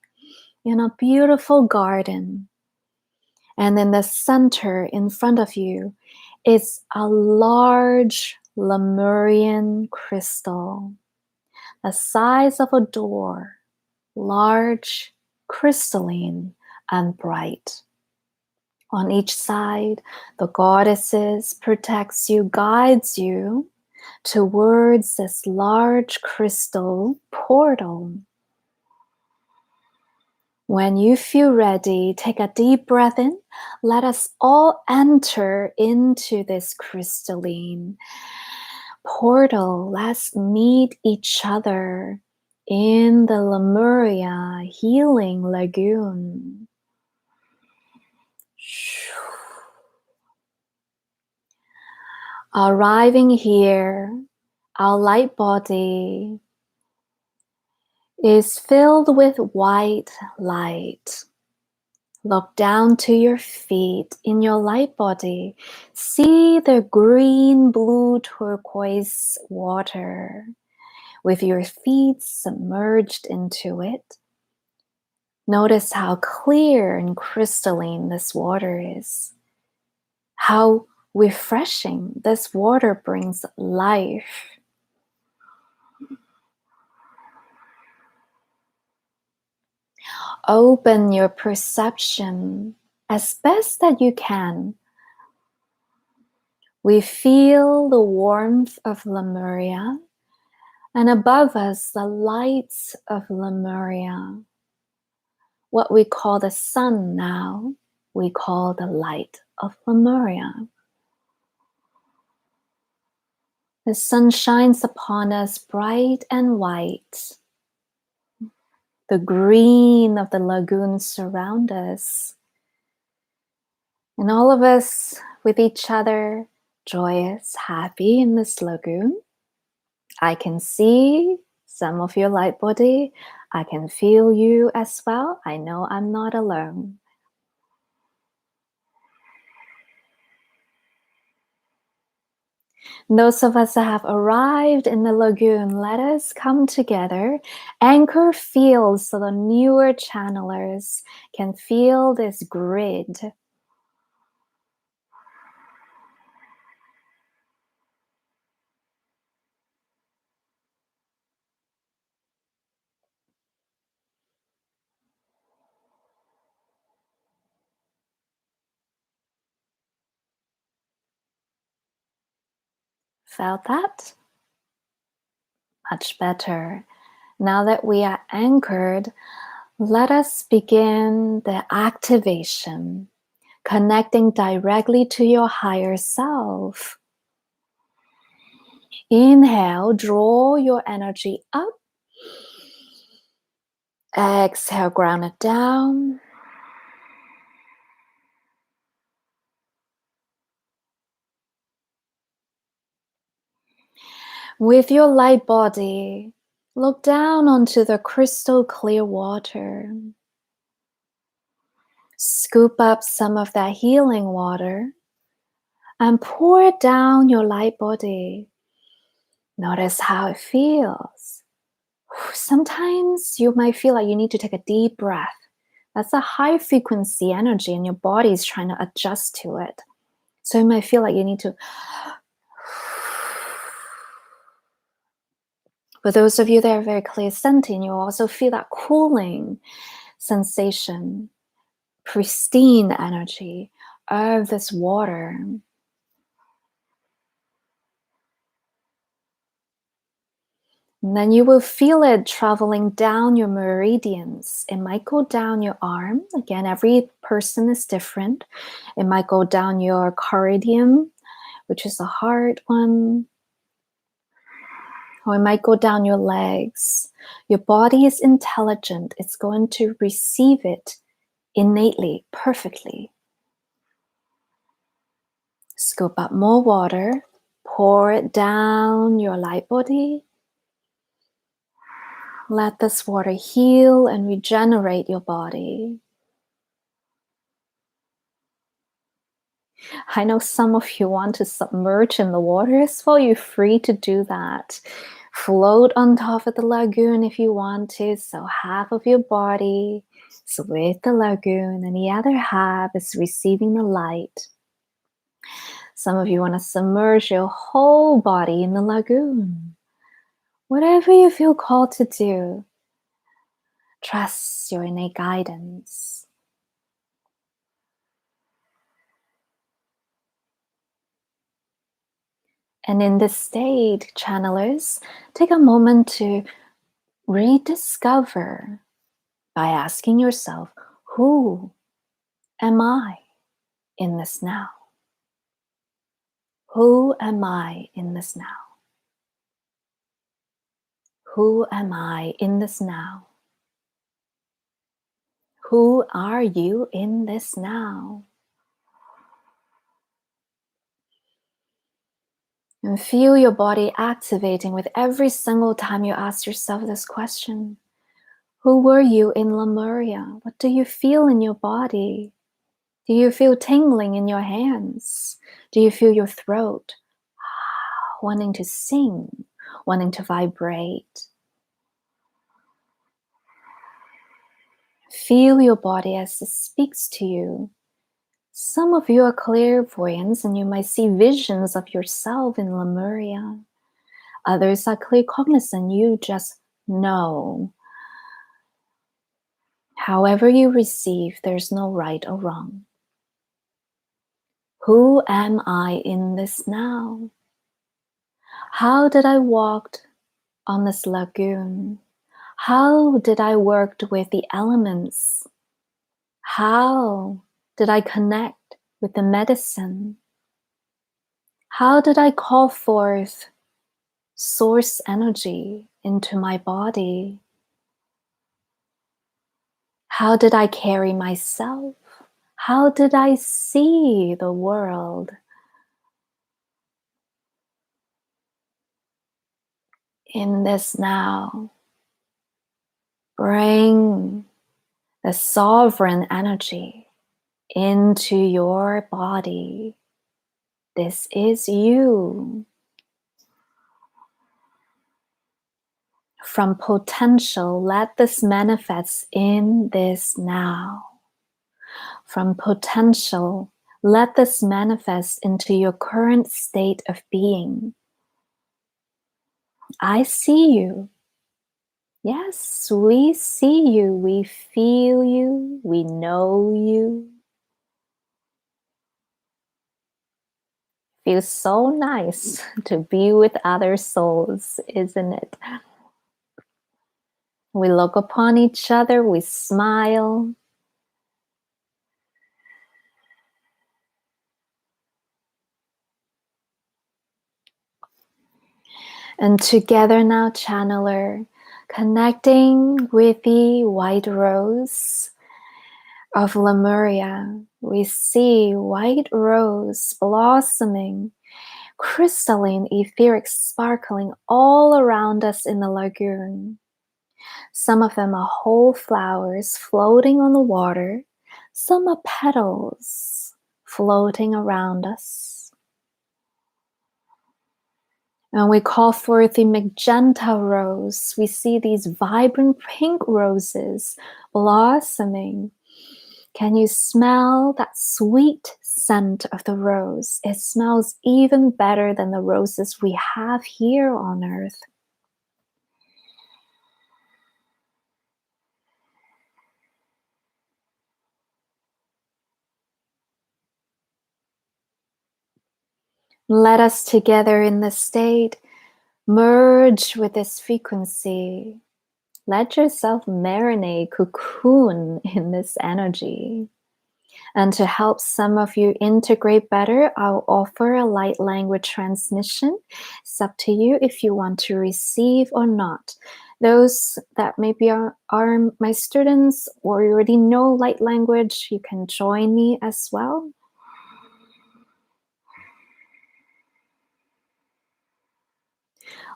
in a beautiful garden. And in the center in front of you is a large Lemurian crystal, the size of a door, large, crystalline, and bright. On each side, the goddesses protects you, guides you towards this large crystal portal. When you feel ready, take a deep breath in. Let us all enter into this crystalline portal. Let's meet each other in the Lemuria healing lagoon. Arriving here, our light body is filled with white light. Look down to your feet in your light body. See the green, blue, turquoise water with your feet submerged into it. Notice how clear and crystalline this water is. How refreshing this water brings life. Open your perception as best that you can. We feel the warmth of Lemuria, and above us the lights of Lemuria. What we call the sun now, we call the light of Lemuria. The sun shines upon us bright and white. The green of the lagoons surround us. And all of us with each other, joyous, happy in this lagoon. I can see some of your light body. I can feel you as well. I know I'm not alone. Those of us that have arrived in the lagoon, let us come together, anchor fields so the newer channelers can feel this grid. Felt that? Much better. Now that we are anchored, let us begin the activation, connecting directly to your higher self. Inhale, draw your energy up. Exhale, ground it down. With your light body, look down onto the crystal clear water. Scoop up some of that healing water and pour it down your light body. Notice how it feels. Sometimes you might feel like you need to take a deep breath. That's a high frequency energy and your body is trying to adjust to it. So you might feel like you need to. For those of you that are very clairsentient, you'll also feel that cooling sensation, pristine energy of this water. And then you will feel it traveling down your meridians. It might go down your arm. Again, every person is different. It might go down your cardium, which is the heart one. Or it might go down your legs. Your body is intelligent. It's going to receive it innately, perfectly. Scoop up more water. Pour it down your light body. Let this water heal and regenerate your body. I know some of you want to submerge in the water as well. You're free to do that. Float on top of the lagoon if you want to. So half of your body is with the lagoon and the other half is receiving the light. Some of you want to submerge your whole body in the lagoon. Whatever you feel called to do, trust your innate guidance. And in this state, channelers, take a moment to rediscover by asking yourself, who am I in this now? Who am I in this now? Who am I in this now? Who are you in this now? And feel your body activating with every single time you ask yourself this question. Who were you in Lemuria? What do you feel in your body? Do you feel tingling in your hands? Do you feel your throat wanting to sing, wanting to vibrate? Feel your body as it speaks to you. Some of you are clairvoyants and you might see visions of yourself in Lemuria. Others are claircognizant, you just know. However you receive, there's no right or wrong. Who am I in this now? How did I walk on this lagoon? How did I work with the elements? How did I connect with the medicine? How did I call forth source energy into my body? How did I carry myself? How did I see the world? In this now, bring the sovereign energy into your body. This is you. From potential, let this manifest in this now. From potential, let this manifest into your current state of being. I see you. Yes, we see you. We feel you. We know you. Feels so nice to be with other souls, isn't it? We look upon each other, we smile. And together now, channeler, connecting with the white rose of Lemuria, we see white rose blossoming, crystalline, etheric, sparkling all around us in the lagoon. Some of them are whole flowers floating on the water. Some are petals floating around us. And we call forth the magenta rose. We see these vibrant pink roses blossoming. Can you smell that sweet scent of the rose? It smells even better than the roses we have here on earth. Let us together in this state merge with this frequency. Let yourself marinate, cocoon in this energy. And to help some of you integrate better, I'll offer a light language transmission. It's up to you if you want to receive or not. Those that maybe are my students or you already know light language, you can join me as well.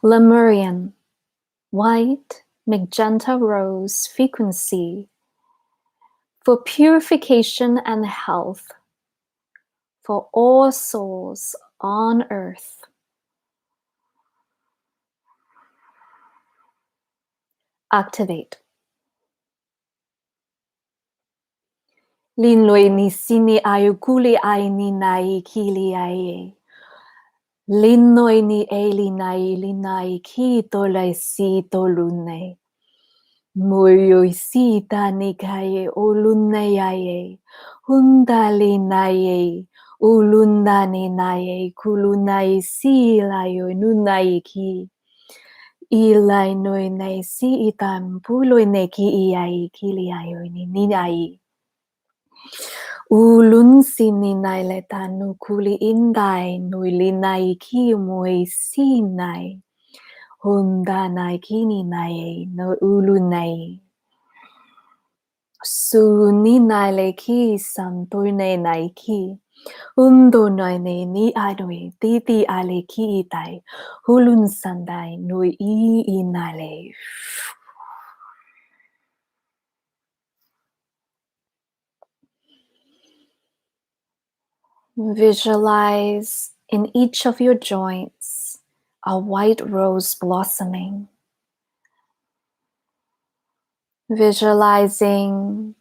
Lemurian, white, magenta rose frequency for purification and health for all souls on earth. Activate. Linloi ni sini ayukuli ai ni nai kili ai. Linoi ni eli nai linai ki tolai si tolunei. Moyoi si tani kaye olunei ai. Hundali nai ulundani nai kulunai si layo nunai ki. Ilai noi nei si itam puloi ne ki iai kili ayo ni ai. Ulun sini nai le tanu kuli indai nui linai ki moi si nai. Honda nai kini nai no ulunai. Suni nai le ki sam toine nai ki. Undo nai ne ni adoi titi ale ki itai. Hulun sandai nui I inale. Visualize in each of your joints a white rose blossoming. Visualizing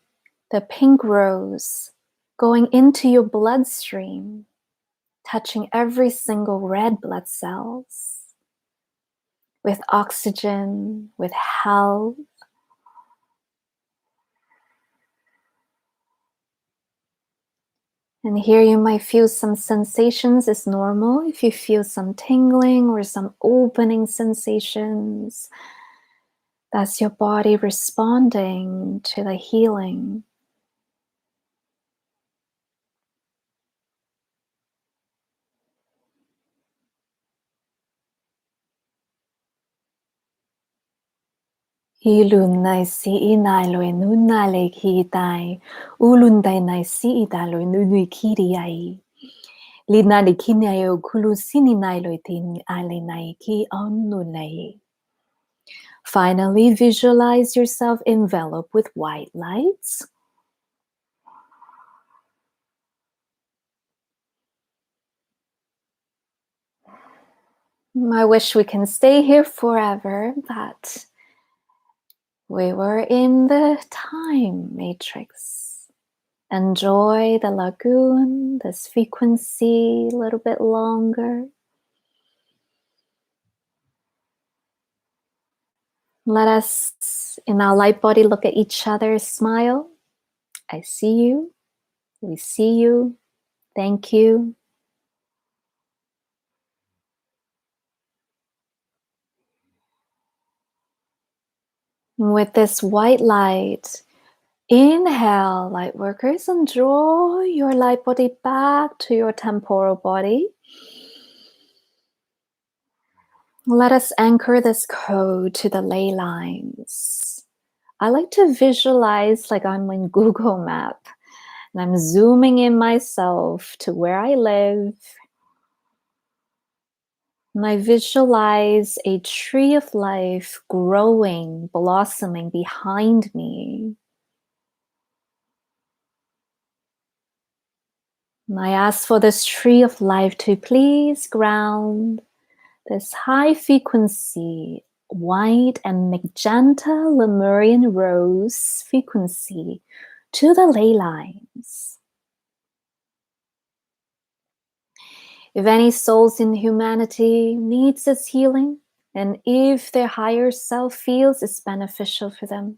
the pink rose going into your bloodstream, touching every single red blood cells with oxygen, with health. And here you might feel some sensations. It's normal if you feel some tingling or some opening sensations. That's your body responding to the healing. Ilun nai si inai loi nun nai le ki tai. Ulun dai nai si ita loi nunui kiri ai. Lina li kini ai o kulu sini nai loi tin ale nai ki on nunai. Finally, visualize yourself enveloped with white lights. I wish we can stay here forever, but we were in the time matrix. Enjoy the lagoon, this frequency a little bit longer. Let us, in our light body, look at each other, smile. I see you. We see you. Thank you. With this white light, inhale, light workers, and draw your light body back to your temporal body. Let us anchor this code to the ley lines. I like to visualize like I'm in Google Map and I'm zooming in myself to where I live. And I visualize a tree of life growing, blossoming behind me. And I ask for this tree of life to please ground this high frequency, white and magenta Lemurian rose frequency to the ley lines. If any souls in humanity needs this healing, and if their higher self feels it's beneficial for them,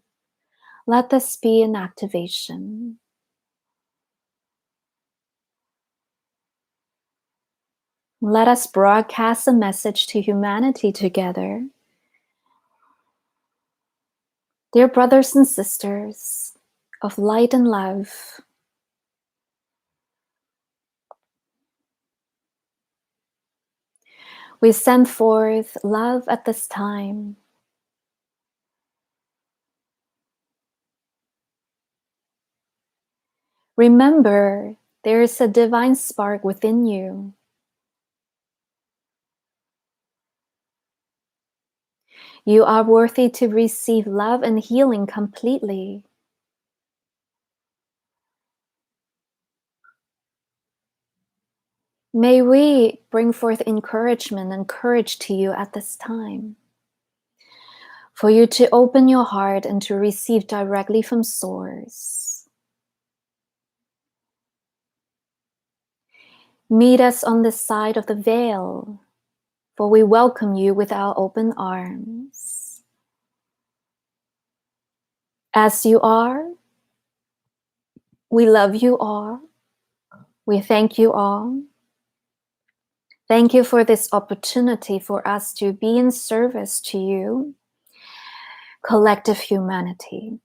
let this be an activation. Let us broadcast a message to humanity together. Dear brothers and sisters of light and love, we send forth love at this time. Remember, there is a divine spark within you. You are worthy to receive love and healing completely. May we bring forth encouragement and courage to you at this time, for you to open your heart and to receive directly from Source. Meet us on this side of the veil, for we welcome you with our open arms. As you are, we love you all. We thank you all. Thank you for this opportunity for us to be in service to you, collective humanity.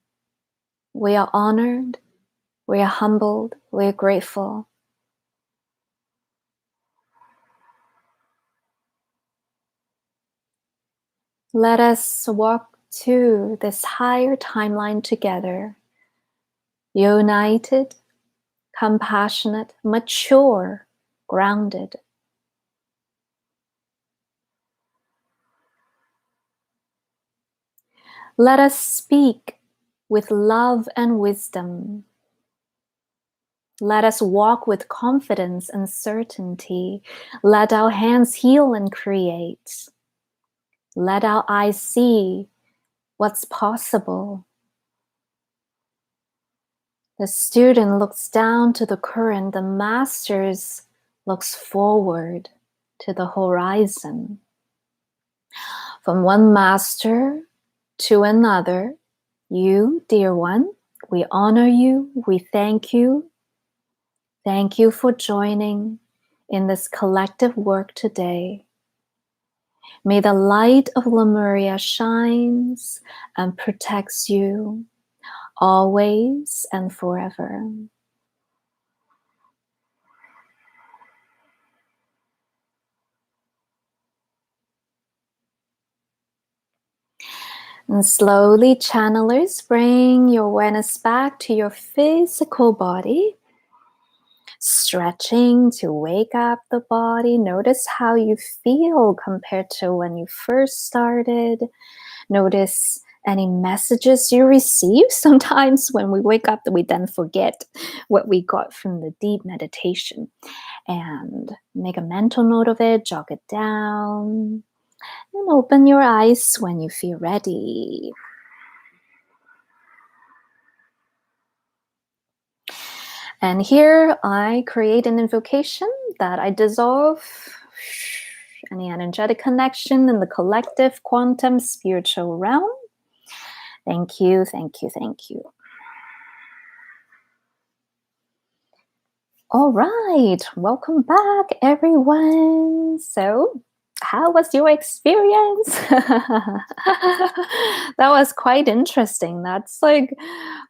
We are honored, we are humbled, we are grateful. Let us walk to this higher timeline together, united, compassionate, mature, grounded. Let us speak with love and wisdom. Let us walk with confidence and certainty. Let our hands heal and create. Let our eyes see what's possible. The student looks down to the current. The master looks forward to the horizon. From one master to another, you, dear one, we honor you, we thank you. Thank you for joining in this collective work today. May the light of Lemuria shines and protects you always and forever. And slowly, channelers, bring your awareness back to your physical body. Stretching to wake up the body. Notice how you feel compared to when you first started. Notice any messages you receive. Sometimes when we wake up, we then forget what we got from the deep meditation. And make a mental note of it, jot it down, and open your eyes when you feel ready. And here I create an invocation that I dissolve any energetic connection in the collective quantum spiritual realm. Thank you, thank you, thank you. All right, welcome back, everyone. So, how was your experience? That was quite interesting. That's like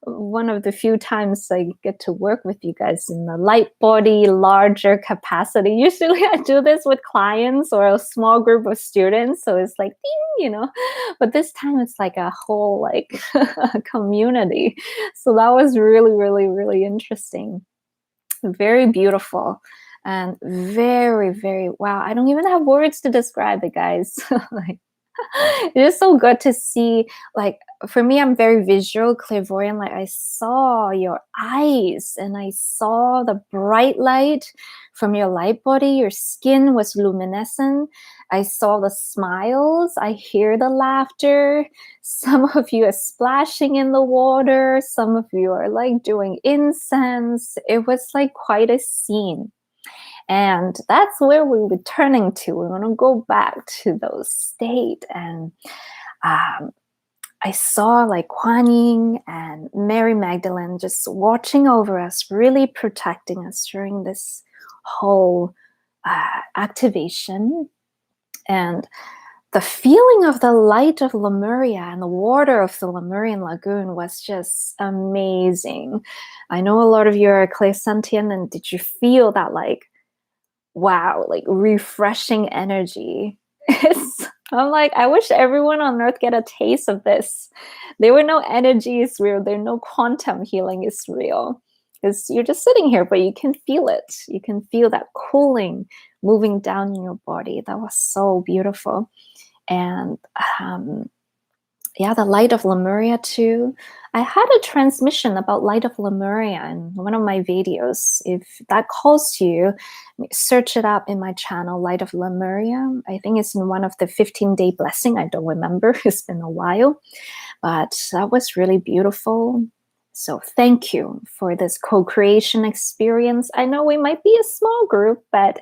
one of the few times I get to work with you guys in the light body, larger capacity. Usually I do this with clients or a small group of students. So it's like, ding, but this time it's like a whole like community. So that was really, really, really interesting. Very beautiful. And very, very, wow. I don't even have words to describe it, guys. Like, it is so good to see. Like, for me, I'm very visual, clairvoyant. Like, I saw your eyes and I saw the bright light from your light body. Your skin was luminescent. I saw the smiles. I hear the laughter. Some of you are splashing in the water. Some of you are like doing incense. It was like quite a scene. And that's where we're returning to. We're going to go back to those state. And I saw like Kuan and Mary Magdalene just watching over us, really protecting us during this whole activation. And the feeling of the light of Lemuria and the water of the Lemurian lagoon was just amazing. I know a lot of you are clairsentient, and did you feel that like, wow, like refreshing energy? I'm like, I wish everyone on earth get a taste of this. There were no energy is real. There's no quantum healing is real. Because you're just sitting here, but you can feel it. You can feel that cooling moving down in your body. That was so beautiful. And yeah, the light of Lemuria too. I had a transmission about light of Lemuria in one of my videos. If that calls to you, search it up in my channel, Light of Lemuria. I think it's in one of the 15-day blessing. I don't remember. It's been a while. But that was really beautiful. So thank you for this co-creation experience. I know we might be a small group, but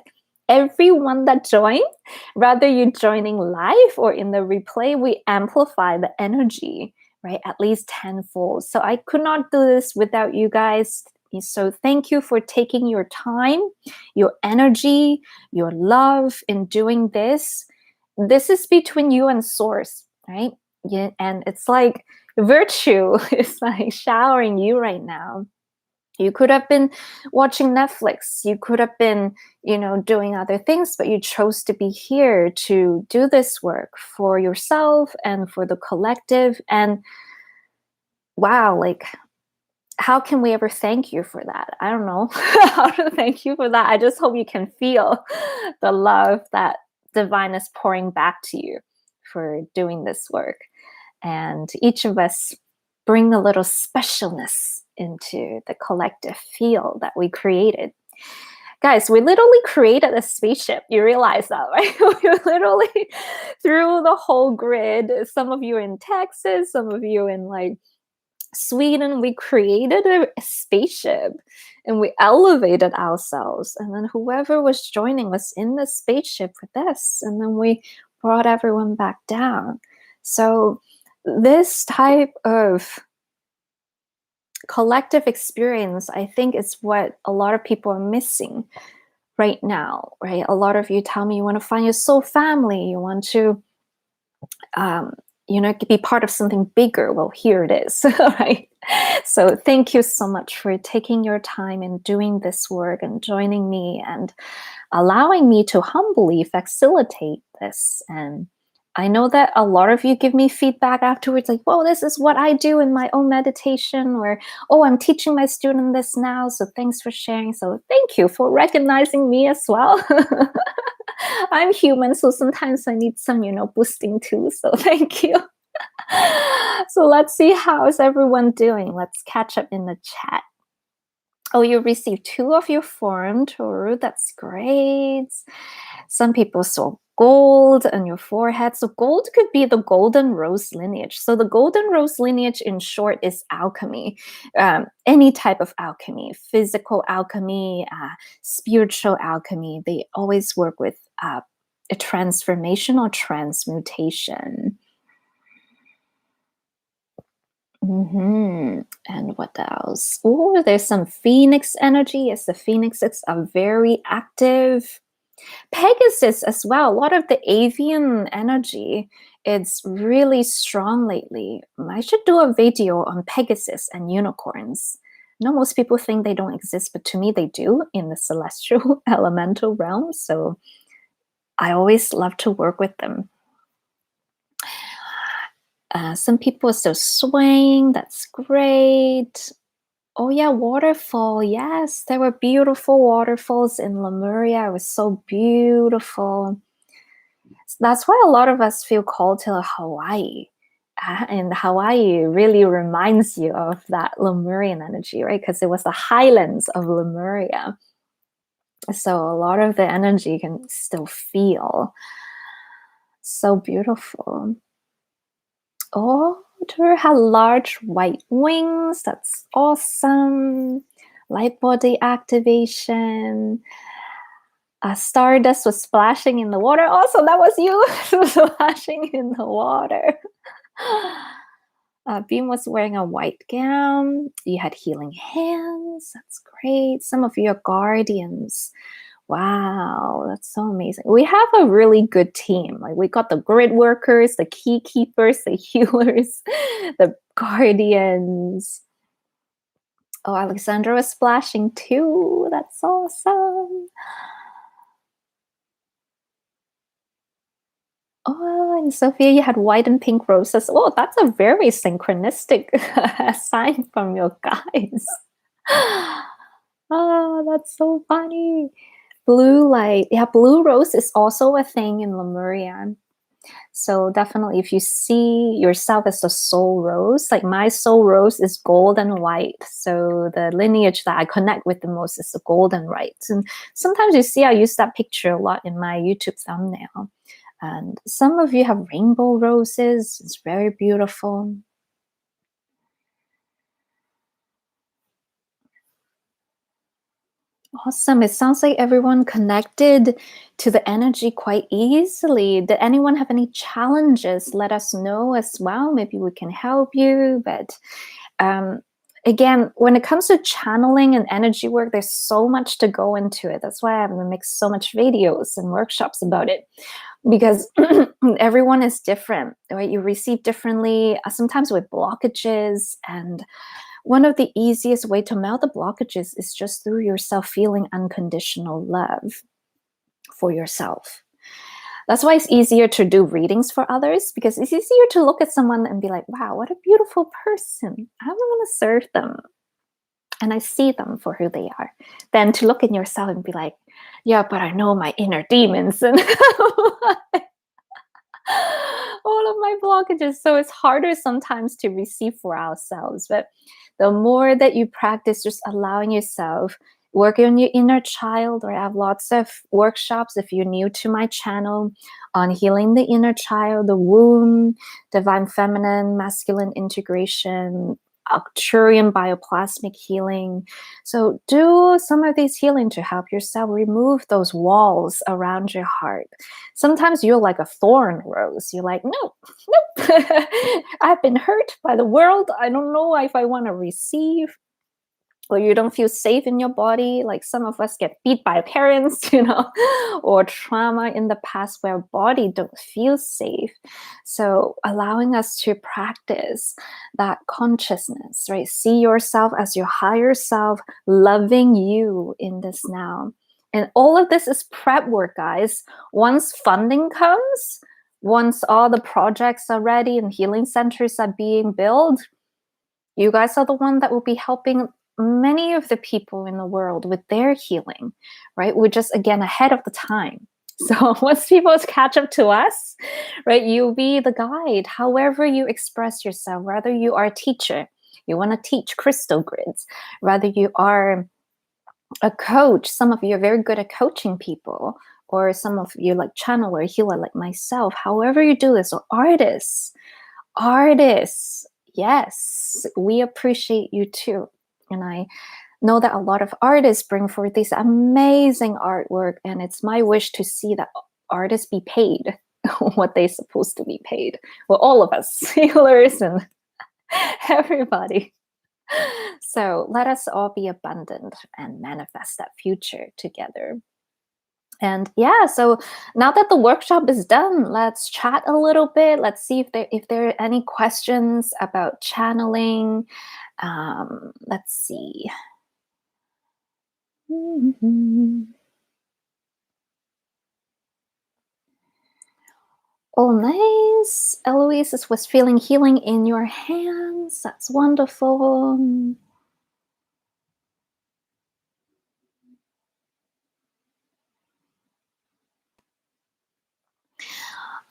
everyone that joined, whether you're joining live or in the replay, we amplify the energy, right? At least tenfold. So I could not do this without you guys. So thank you for taking your time, your energy, your love in doing this. This is between you and source, right? Yeah, and it's like virtue is like showering you right now. You could have been watching Netflix. You could have been, doing other things, but you chose to be here to do this work for yourself and for the collective. And wow, like, how can we ever thank you for that? I don't know how to thank you for that. I just hope you can feel the love that divine is pouring back to you for doing this work. And each of us bring a little specialness into the collective field that we created. Guys, we literally created a spaceship. You realize that, right? We literally through the whole grid. Some of you in Texas, some of you in like Sweden, we created a spaceship and we elevated ourselves. And then whoever was joining was in the spaceship with this. And then we brought everyone back down. So this type of collective experience, I think, is what a lot of people are missing right now, right? A lot of you tell me you want to find your soul family, you want to be part of something bigger. Well, here it is. Right? So thank you so much for taking your time and doing this work and joining me and allowing me to humbly facilitate this. And I know that a lot of you give me feedback afterwards, like, "Whoa, this is what I do in my own meditation," or, "Oh, I'm teaching my student this now, so thanks for sharing." So thank you for recognizing me as well. I'm human, so sometimes I need some, boosting too. So thank you. So let's see how is everyone doing. Let's catch up in the chat. Oh, you received 2 of your form, Toru. That's great. Some people saw gold on your forehead. So gold could be the golden rose lineage. So the golden rose lineage, in short, is alchemy. Any type of alchemy, physical alchemy, spiritual alchemy. They always work with a transformation or transmutation. And what else? Oh, there's some phoenix energy. Yes, the phoenixes are very active. Pegasus as well. A lot of the avian energy, it's really strong lately. I should do a video on Pegasus and unicorns. I know most people think they don't exist, but to me they do in the celestial elemental realm. So I always love to work with them. Some people are still swaying. That's great. Oh yeah, waterfall. Yes, there were beautiful waterfalls in Lemuria. It was so beautiful. That's why a lot of us feel called to Hawaii. And Hawaii really reminds you of that Lemurian energy, right? Because it was the highlands of Lemuria. So a lot of the energy you can still feel. So beautiful. Oh, Toru had large white wings. That's awesome. Light body activation. Stardust was splashing in the water. Also, that was you splashing in the water. Beam was wearing a white gown. You had healing hands. That's great. Some of you are guardians. Wow, that's so amazing. We have a really good team. Like we got the grid workers, the key keepers, the healers, the guardians. Oh, Alexandra was splashing too. That's awesome. Oh, and Sophia, you had white and pink roses. Oh, that's a very synchronistic sign from your guides. Oh, that's so funny. Blue light. Yeah, blue rose is also a thing in Lemuria. So definitely if you see yourself as a soul rose, like my soul rose is gold and white. So the lineage that I connect with the most is the gold and white. And sometimes you see I use that picture a lot in my YouTube thumbnail. And some of you have rainbow roses. It's very beautiful. Awesome. It sounds like everyone connected to the energy quite easily. Did anyone have any challenges? Let us know as well. Maybe we can help you. But again, when it comes to channeling and energy work, there's so much to go into it. That's why I've mixed so much videos and workshops about it. Because everyone is different, right? You receive differently, sometimes with blockages. And one of the easiest way to melt the blockages is just through yourself feeling unconditional love for yourself. That's why it's easier to do readings for others, because it's easier to look at someone and be like, wow, what a beautiful person. I want to serve them. And I see them for who they are. Than to look in yourself and be like, yeah, but I know my inner demons and all of my blockages. So it's harder sometimes to receive for ourselves. But the more that you practice just allowing yourself, work on your inner child, or I have lots of workshops if you're new to my channel on healing the inner child, the womb, divine feminine, masculine integration, Arcturian bioplasmic healing. So do some of these healing to help yourself remove those walls around your heart. Sometimes you're like a thorn rose. You're like, no, nope. I've been hurt by the world. I don't know if I want to receive. Or you don't feel safe in your body. Like some of us get beat by parents, or trauma in the past where our body don't feel safe. So allowing us to practice that consciousness, right? See yourself as your higher self, loving you in this now. And all of this is prep work, guys. Once funding comes, once all the projects are ready and healing centers are being built, you guys are the one that will be helping many of the people in the world with their healing, right? We're just, again, ahead of the time. So once people catch up to us, right, you'll be the guide. However you express yourself, whether you are a teacher, you want to teach crystal grids, whether you are a coach, some of you are very good at coaching people, or some of you like channeler, healer like myself, however you do this, or artists, yes, we appreciate you too. And I know that a lot of artists bring forth this amazing artwork, and it's my wish to see that artists be paid what they're supposed to be paid. Well, all of us, healers and everybody. So let us all be abundant and manifest that future together. And yeah, so now that the workshop is done, let's chat a little bit. Let's see if there are any questions about channeling. Let's see. Oh, nice. Eloise was feeling healing in your hands. That's wonderful.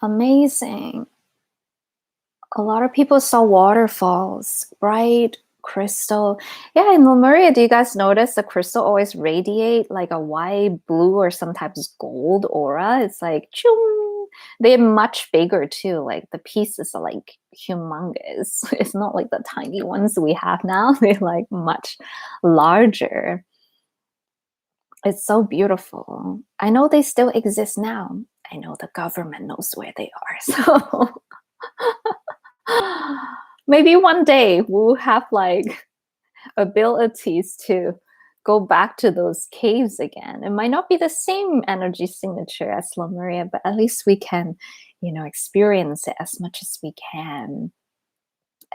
Amazing. A lot of people saw waterfalls, bright crystal. Yeah, in Lemuria, do you guys notice the crystal always radiate like a white, blue, or sometimes gold aura? It's like, choom. They're much bigger too. Like the pieces are like humongous. It's not like the tiny ones we have now. They're like much larger. It's so beautiful. I know they still exist now. I know the government knows where they are. So maybe one day we'll have like abilities to go back to those caves again. It might not be the same energy signature as Lemuria, but at least we can, experience it as much as we can.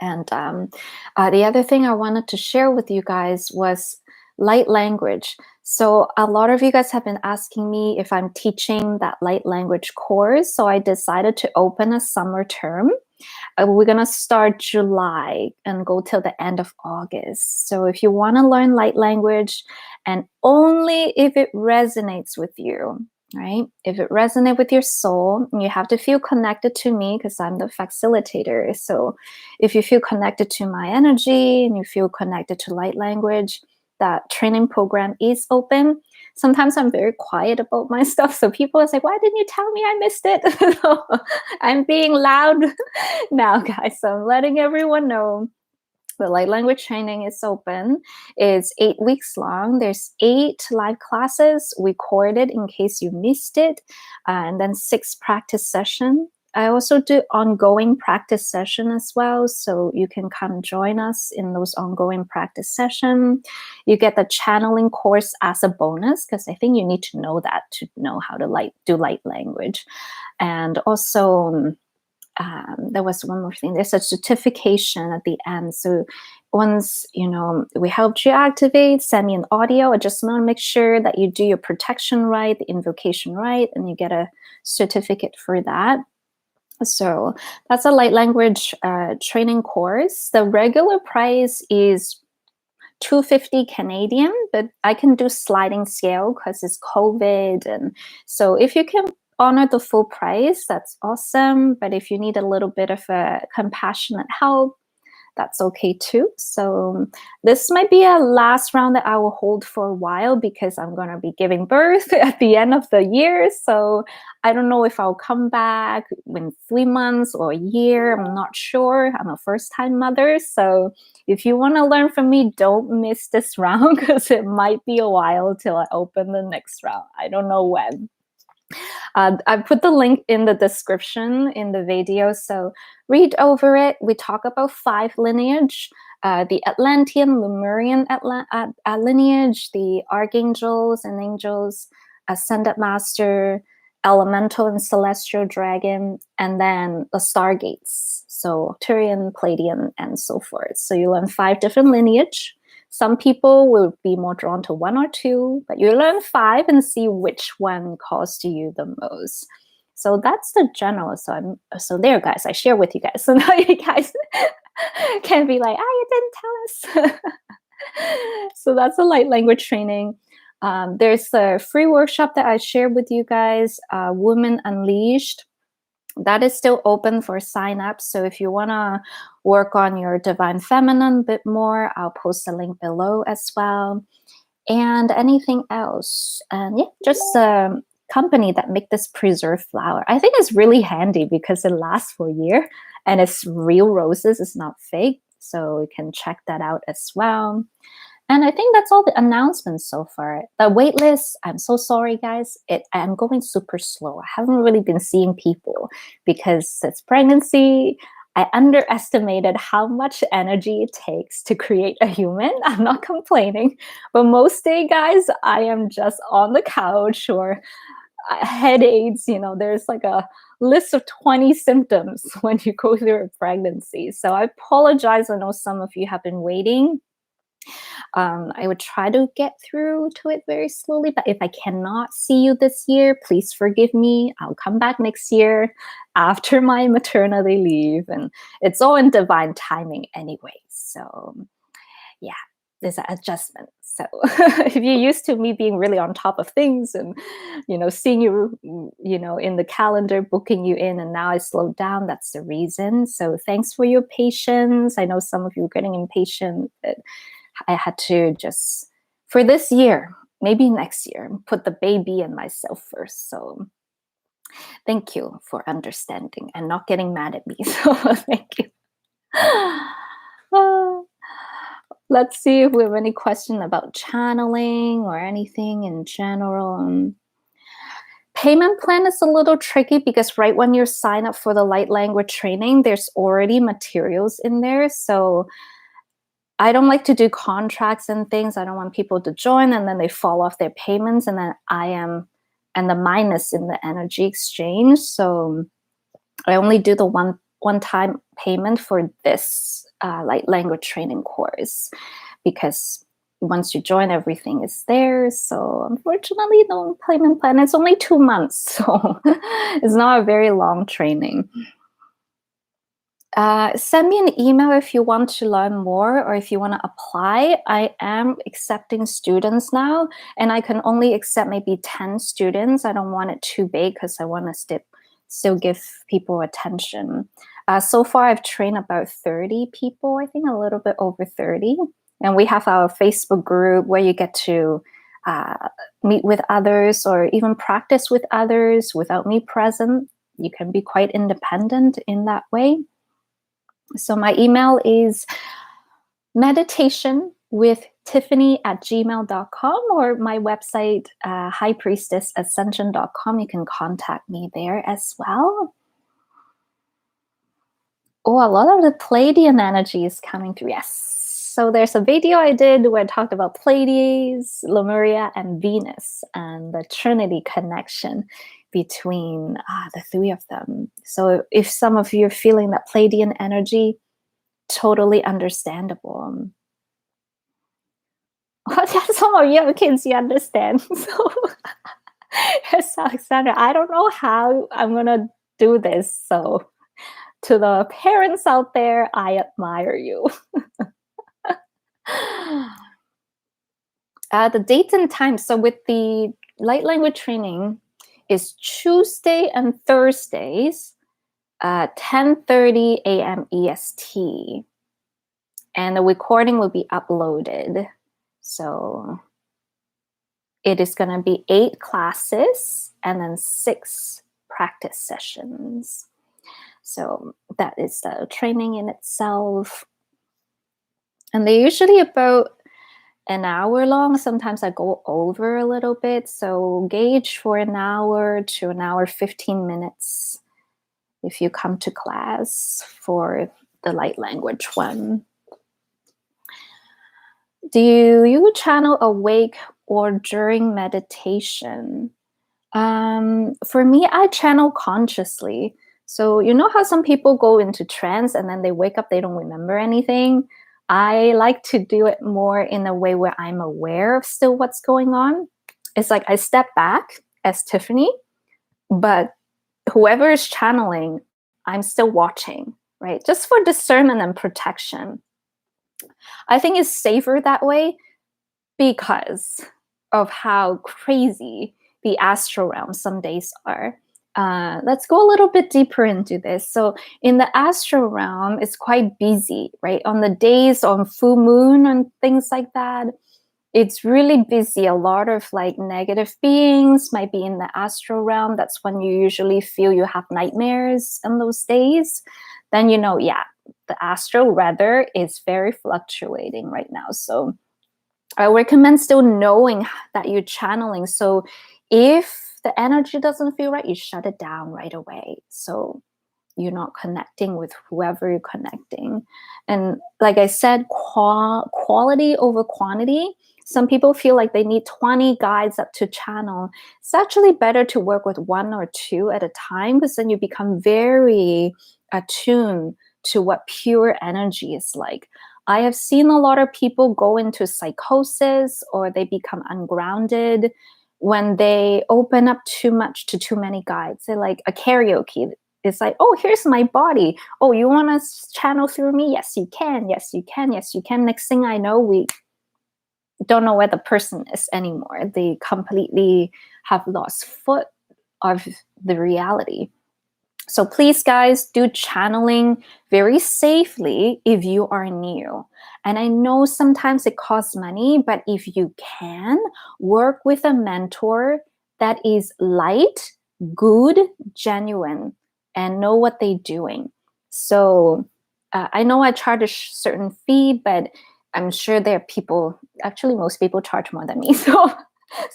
And the other thing I wanted to share with you guys was light language. So a lot of you guys have been asking me if I'm teaching that light language course. So I decided to open a summer term. We're going to start July and go till the end of August. So if you want to learn light language, and only if it resonates with you, right? If it resonates with your soul, you have to feel connected to me because I'm the facilitator. So if you feel connected to my energy and you feel connected to light language, that training program is open. Sometimes I'm very quiet about my stuff. So people are like, why didn't you tell me I missed it? So I'm being loud now, guys. So I'm letting everyone know the light language training is open. It's 8 weeks long. There's 8 live classes recorded in case you missed it, and then 6 practice sessions. I also do ongoing practice session as well, so you can come join us in those ongoing practice session. You get the channeling course as a bonus, because I think you need to know that to know how to do light language. And also, there was one more thing. There's a certification at the end. So once, we helped you activate, send me an audio. I just want to make sure that you do your protection right, the invocation right, and you get a certificate for that. So that's a light language training course. The regular price is $250 Canadian, but I can do sliding scale because it's COVID. And so if you can honor the full price, that's awesome. But if you need a little bit of a compassionate help, that's okay too. So this might be a last round that I will hold for a while because I'm going to be giving birth at the end of the year. So I don't know if I'll come back in 3 months or a year. I'm not sure. I'm a first-time mother. So if you want to learn from me, don't miss this round because it might be a while till I open the next round. I don't know when. I put the link in the description in the video, so read over it. We talk about 5 lineage, the Atlantean, Lemurian lineage, the archangels and angels, ascended master, elemental and celestial dragon, and then the stargates, so Turian, Palladian, and so forth. So you learn 5 different lineage. Some people will be more drawn to 1 or 2, but you learn 5 and see which one calls to you the most. So that's the general. So there, guys, I share with you guys. So now you guys can be like, you didn't tell us. So that's a light language training. There's a free workshop that I shared with you guys, Women Unleashed. That is still open for sign up. So if you want to work on your divine feminine a bit more, I'll post a link below as well. And anything else. And yeah, just a company that make this preserved flower. I think it's really handy because it lasts for a year and it's real roses. It's not fake. So you can check that out as well. And I think that's all the announcements so far. The waitlist, I'm so sorry, guys. I'm going super slow. I haven't really been seeing people because it's pregnancy. I underestimated how much energy it takes to create a human. I'm not complaining. But most day, guys, I am just on the couch or headaches. There's like a list of 20 symptoms when you go through a pregnancy. So I apologize. I know some of you have been waiting. I would try to get through to it very slowly, but if I cannot see you this year, please forgive me. I'll come back next year after my maternity leave, and it's all in divine timing anyway. So yeah, there's an adjustment. So if you're used to me being really on top of things and, seeing you, in the calendar, booking you in, and now I slowed down, that's the reason. So thanks for your patience. I know some of you are getting impatient, but I had to just, for this year, maybe next year, put the baby and myself first. So thank you for understanding and not getting mad at me. So thank you. Let's see if we have any question about channeling or anything in general. Payment plan is a little tricky because right when you sign up for the light language training, there's already materials in there. So I don't like to do contracts and things. I don't want people to join and then they fall off their payments and then and the minus in the energy exchange. So I only do the one-time payment for this light language training course because once you join, everything is there. So unfortunately, no payment plan. It's only 2 months, so it's not a very long training. Send me an email if you want to learn more or if you want to apply. I am accepting students now, and I can only accept maybe 10 students. I don't want it too big because I want to still give people attention. So far, I've trained about 30 people, I think a little bit over 30. And we have our Facebook group where you get to meet with others or even practice with others without me present. You can be quite independent in that way. So my email is meditationwithtiffany@gmail.com or my website, highpriestessascension.com. You can contact me there as well. Oh, a lot of the Palladian energy is coming through. Yes. So there's a video I did where I talked about Pleiades, Lemuria, and Venus and the Trinity connection between the 3 of them. So if some of you are feeling that Palladian energy, totally understandable. Some of you have kids, you understand. So yes, Alexandra, I don't know how I'm going to do this. So to the parents out there, I admire you. The dates and times. So with the light language training, is Tuesday and Thursdays, 10:30 a.m. EST. And the recording will be uploaded. So it is going to be 8 classes and then 6 practice sessions. So that is the training in itself. And they're usually about an hour long. Sometimes I go over a little bit. So gauge for an hour to an hour 15 minutes if you come to class for the light language one. Do you channel awake or during meditation? For me, I channel consciously. So you know how some people go into trance and then they wake up, they don't remember anything? I like to do it more in a way where I'm aware of still what's going on. It's like I step back as Tiffany, but whoever is channeling, I'm still watching, right? Just for discernment and protection. I think it's safer that way because of how crazy the astral realm some days are. Let's go a little bit deeper into this. So in the astral realm, it's quite busy, right? On the days on full moon and things like that, it's really busy. A lot of like negative beings might be in the astral realm. That's when you usually feel you have nightmares on those days. Then you know, yeah, the astral weather is very fluctuating right now. So I recommend still knowing that you're channeling. So if the energy doesn't feel right, you shut it down right away. So you're not connecting with whoever you're connecting. And like I said, quality over quantity. Some people feel like they need 20 guides up to channel. It's actually better to work with 1 or 2 at a time, because then you become very attuned to what pure energy is like. I have seen a lot of people go into psychosis or they become ungrounded when they open up too much to too many guides. They're like a karaoke. It's like, oh, here's my body. Oh, you want to channel through me? Yes, you can. Yes, you can. Yes, you can. Next thing I know, we don't know where the person is anymore. They completely have lost foot of the reality. So please, guys, do channeling very safely if you are new. And I know sometimes it costs money, but if you can, work with a mentor that is light, good, genuine, and know what they're doing. So I know I charge a certain fee, but I'm sure there are people, actually most people charge more than me. So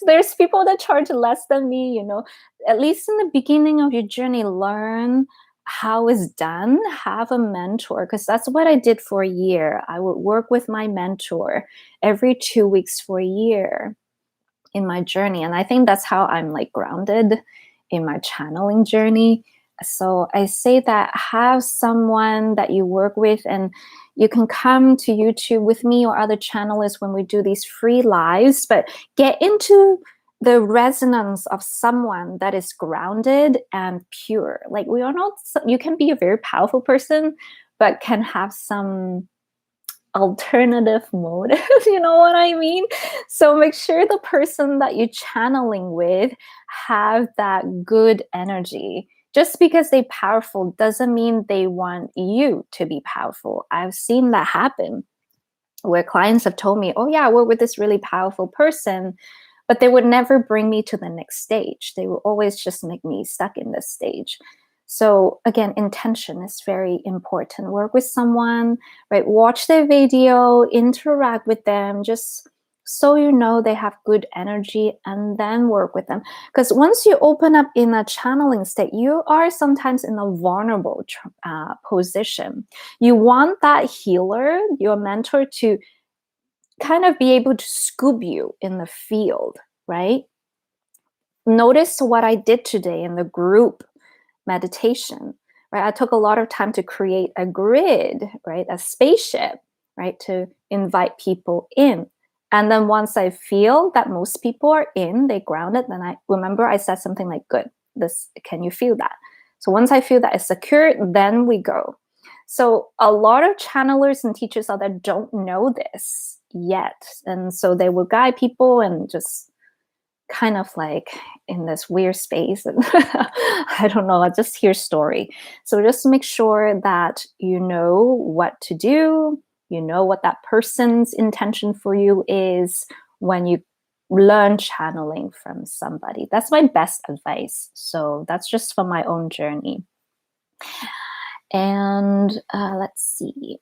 there's people that charge less than me, you know. At least in the beginning of your journey, learn how it's done. Have a mentor, because that's what I did for a year. I would work with my mentor every 2 weeks for a year in my journey. And I think that's how I'm like grounded in my channeling journey. So I say that have someone that you work with, and you can come to YouTube with me or other channelers when we do these free lives, but get into the resonance of someone that is grounded and pure. Like we are not, you can be a very powerful person, but can have some alternative motive, you know what I mean? So make sure the person that you're channeling with have that good energy. Just because they're powerful doesn't mean they want you to be powerful. I've seen that happen where clients have told me, oh yeah, I work with this really powerful person, but they would never bring me to the next stage. They will always just make me stuck in this stage. So again, intention is very important. Work with someone, right? Watch their video, interact with them, just so you know they have good energy, and then work with them. Because once you open up in a channeling state, you are sometimes in a vulnerable position. You want that healer, your mentor, to kind of be able to scoop you in the field, right? Notice what I did today in the group meditation, right? I took a lot of time to create a grid, right? A spaceship, right? To invite people in. And then once I feel that most people are in, they grounded, then I remember I said something like, good, this, can you feel that? So once I feel that it's secure, then we go. So a lot of channelers and teachers out there don't know this yet. And so they will guide people and just kind of like in this weird space, and I don't know, I just hear story. So just make sure that you know what to do, you know what that person's intention for you is when you learn channeling from somebody. That's my best advice. So that's just from my own journey. And let's see.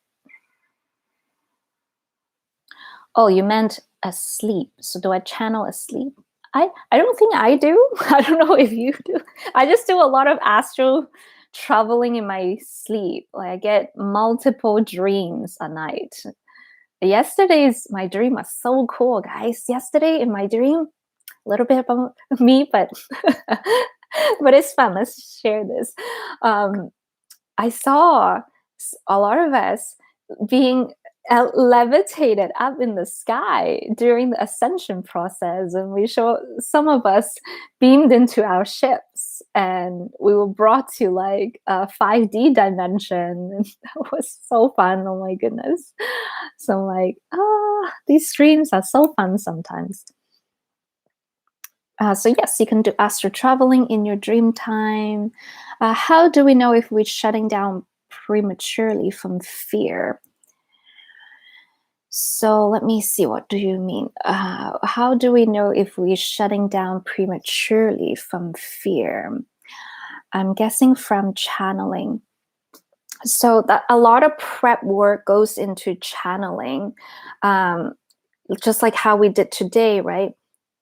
Oh, you meant asleep. So do I channel asleep? I don't think I do. I don't know if you do. I just do a lot of astral traveling in my sleep. Like I get multiple dreams a night. My dream was so cool, guys. Yesterday in my dream, a little bit about me, but but it's fun. Let's share this. I saw a lot of us being levitated up in the sky during the ascension process, and we show some of us beamed into our ships, and we were brought to like a 5D dimension, and that was so fun. Oh my goodness! So I'm like, these dreams are so fun sometimes. So yes, you can do astral traveling in your dream time. How do we know if we're shutting down prematurely from fear? So let me see, what do you mean? How do we know if we're shutting down prematurely from fear? I'm guessing from channeling. So that a lot of prep work goes into channeling, just like how we did today, right?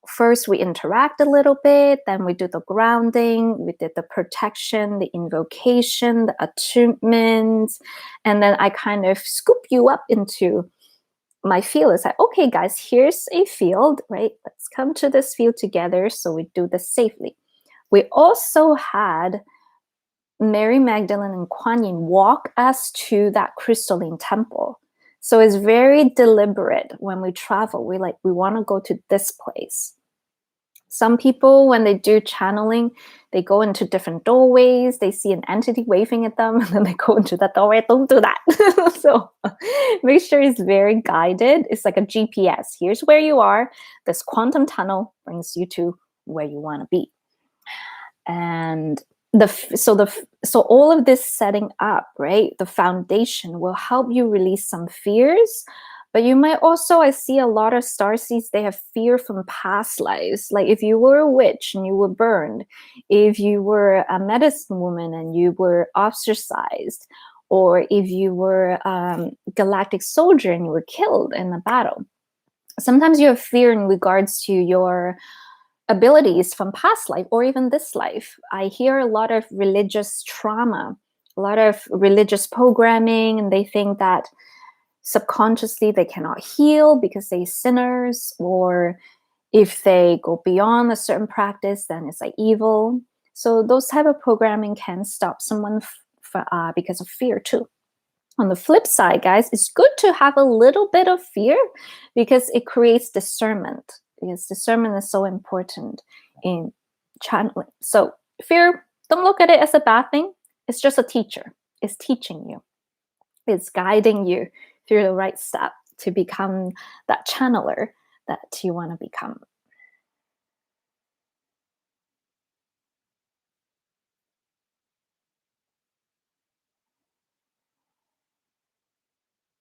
First, we interact a little bit, then we do the grounding, we did the protection, the invocation, the attunement, and then I kind of scoop you up into my field. It's like, okay, guys, here's a field, right? Let's come to this field together so we do this safely. We also had Mary Magdalene and Kuan walk us to that crystalline temple. So it's very deliberate when we travel. We want to go to this place. Some people, when they do channeling, they go into different doorways, they see an entity waving at them, and then they go into that doorway. Don't do that. So make sure it's very guided. It's like a GPS. Here's where you are. This quantum tunnel brings you to where you want to be. And so all of this setting up, right? The foundation will help you release some fears. But you might also, I see a lot of starseeds, they have fear from past lives. Like if you were a witch and you were burned, if you were a medicine woman and you were ostracized, or if you were a galactic soldier and you were killed in a battle. Sometimes you have fear in regards to your abilities from past life or even this life. I hear a lot of religious trauma, a lot of religious programming, and they think that subconsciously they cannot heal because they're sinners, or if they go beyond a certain practice, then it's like evil. So those type of programming can stop someone because of fear too. On the flip side, guys, it's good to have a little bit of fear because it creates discernment, because discernment is so important in channeling. So fear, don't look at it as a bad thing. It's just a teacher. It's teaching you. It's guiding you through the right step to become that channeler that you want to become.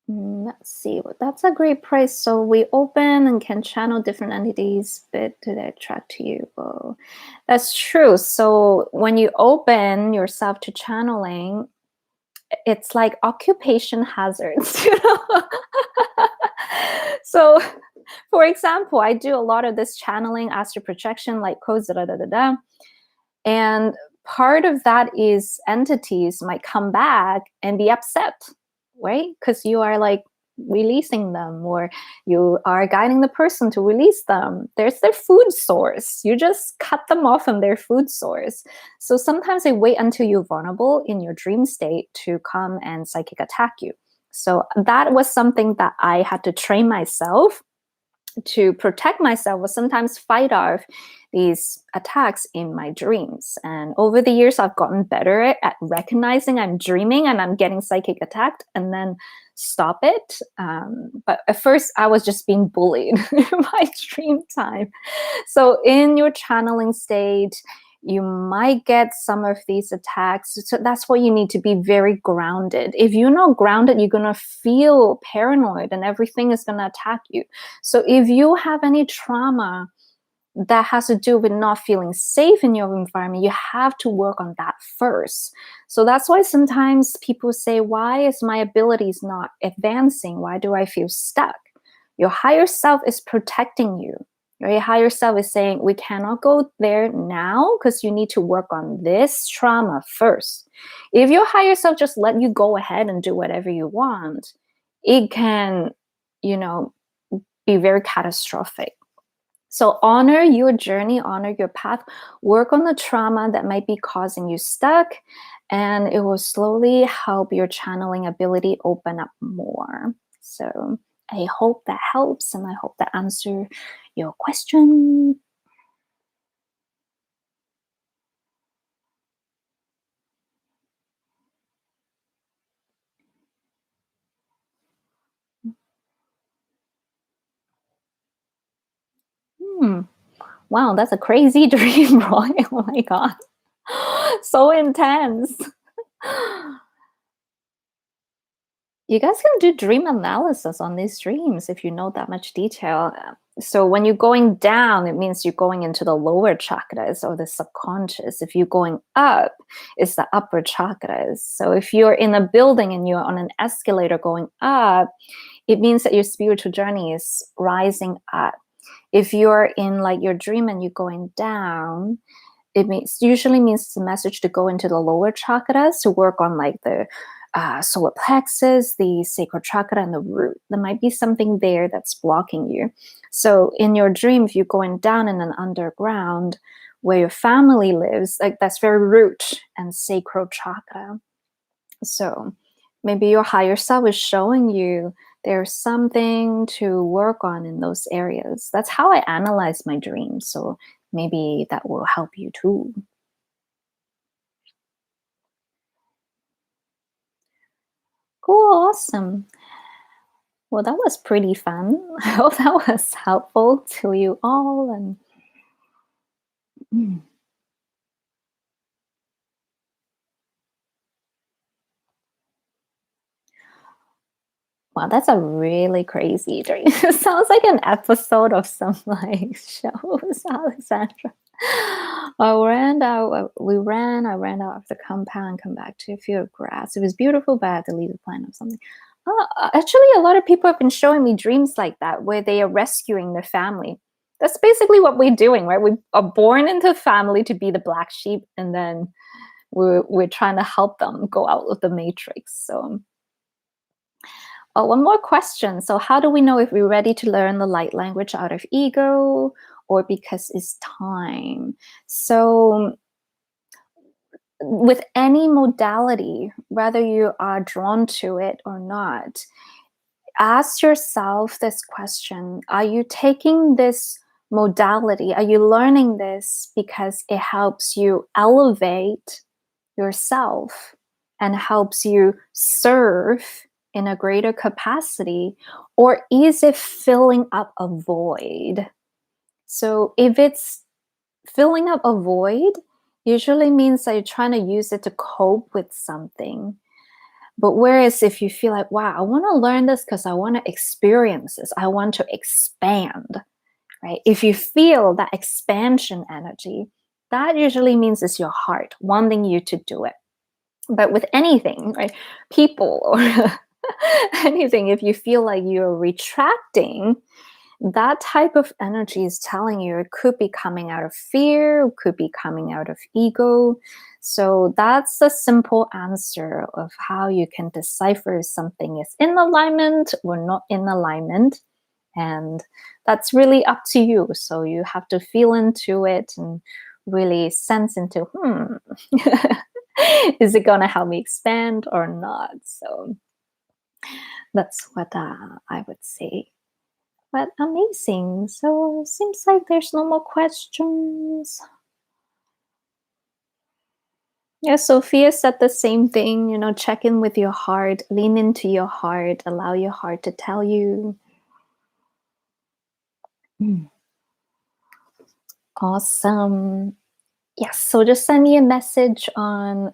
Let's see. Well, that's a great price. So we open and can channel different entities, but do they attract to you? Oh, that's true. So when you open yourself to channeling, it's like occupation hazards. So, for example, I do a lot of this channeling, astral projection, like codes, and part of that is entities might come back and be upset, right? Because you are like releasing them, or you are guiding the person to release them. There's their food source. You just cut them off from their food source. So sometimes they wait until you're vulnerable in your dream state to come and psychic attack you. So that was something that I had to train myself to protect myself or sometimes fight off these attacks in my dreams. And over the years, I've gotten better at recognizing I'm dreaming and I'm getting psychic attacked and then stop it. But at first, I was just being bullied in my dream time. So in your channeling state, you might get some of these attacks. So that's why you need to be very grounded. If you're not grounded, you're going to feel paranoid and everything is going to attack you. So if you have any trauma that has to do with not feeling safe in your environment, you have to work on that first. So that's why sometimes people say, why is my abilities not advancing? Why do I feel stuck? Your higher self is protecting you. Your higher self is saying, we cannot go there now because you need to work on this trauma first. If your higher self just let you go ahead and do whatever you want, it can, be very catastrophic. So honor your journey, honor your path, work on the trauma that might be causing you stuck, and it will slowly help your channeling ability open up more. So I hope that helps, and I hope that answers your question. Hmm. Wow, that's a crazy dream, Roy. Oh my God. So intense. You guys can do dream analysis on these dreams if you know that much detail. So when you're going down, it means you're going into the lower chakras or the subconscious. If you're going up, it's the upper chakras. So if you're in a building and you're on an escalator going up, it means that your spiritual journey is rising up. If you're in like your dream and you're going down, it usually means it's a message to go into the lower chakras to work on like the solar plexus, the sacral chakra, and the root. There might be something there that's blocking you. So in your dream, if you're going down in an underground where your family lives, like that's very root and sacral chakra. So maybe your higher self is showing you there's something to work on in those areas. That's how I analyze my dreams. So maybe that will help you too. Cool, awesome. Well, that was pretty fun. I hope that was helpful to you all. And wow, that's a really crazy dream. It sounds like an episode of some like shows, Alexandra. I ran out of the compound, come back to a field of grass. It was beautiful, but I had to leave the plant or something. Actually, a lot of people have been showing me dreams like that, where they are rescuing their family. That's basically what we're doing, right? We are born into family to be the black sheep, and then we're trying to help them go out of the matrix. So one more question. So how do we know if we're ready to learn the light language out of ego or because it's time? So with any modality, whether you are drawn to it or not, ask yourself this question. Are you taking this modality? Are you learning this because it helps you elevate yourself and helps you serve in a greater capacity, or is it filling up a void? So if it's filling up a void, usually means that you're trying to use it to cope with something. But whereas if you feel like, wow, I want to learn this because I want to experience this, I want to expand, right? If you feel that expansion energy, that usually means it's your heart wanting you to do it. But with anything, right, people or anything, if you feel like you're retracting, that type of energy is telling you it could be coming out of fear, could be coming out of ego. So that's a simple answer of how you can decipher if something is in alignment or not in alignment. And that's really up to you. So you have to feel into it and really sense into, is it going to help me expand or not? So that's what I would say. But amazing. So seems like there's no more questions. Yeah, Sophia said the same thing, check in with your heart, lean into your heart, allow your heart to tell you. Mm. Awesome. Yes, so just send me a message on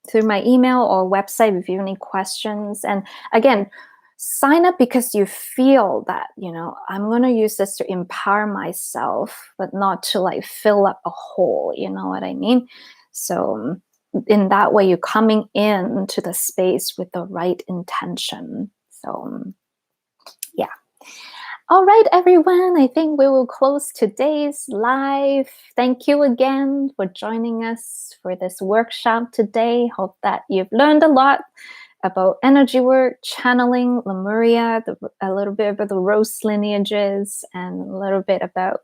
through my email or website if you have any questions. And again, sign up because you feel that, I'm going to use this to empower myself, but not to like fill up a hole. You know what I mean? So in that way, you're coming into the space with the right intention. So yeah. All right, everyone. I think we will close today's live. Thank you again for joining us for this workshop today. Hope that you've learned a lot about energy work, channeling, Lemuria, a little bit about the rose lineages, and a little bit about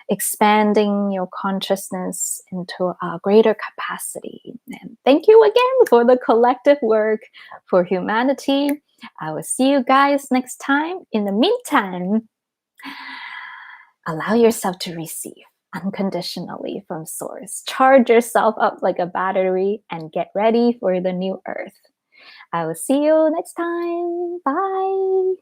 expanding your consciousness into a greater capacity. And thank you again for the collective work for humanity. I will see you guys next time. In the meantime, allow yourself to receive unconditionally from Source. Charge yourself up like a battery and get ready for the new earth. I will see you next time. Bye.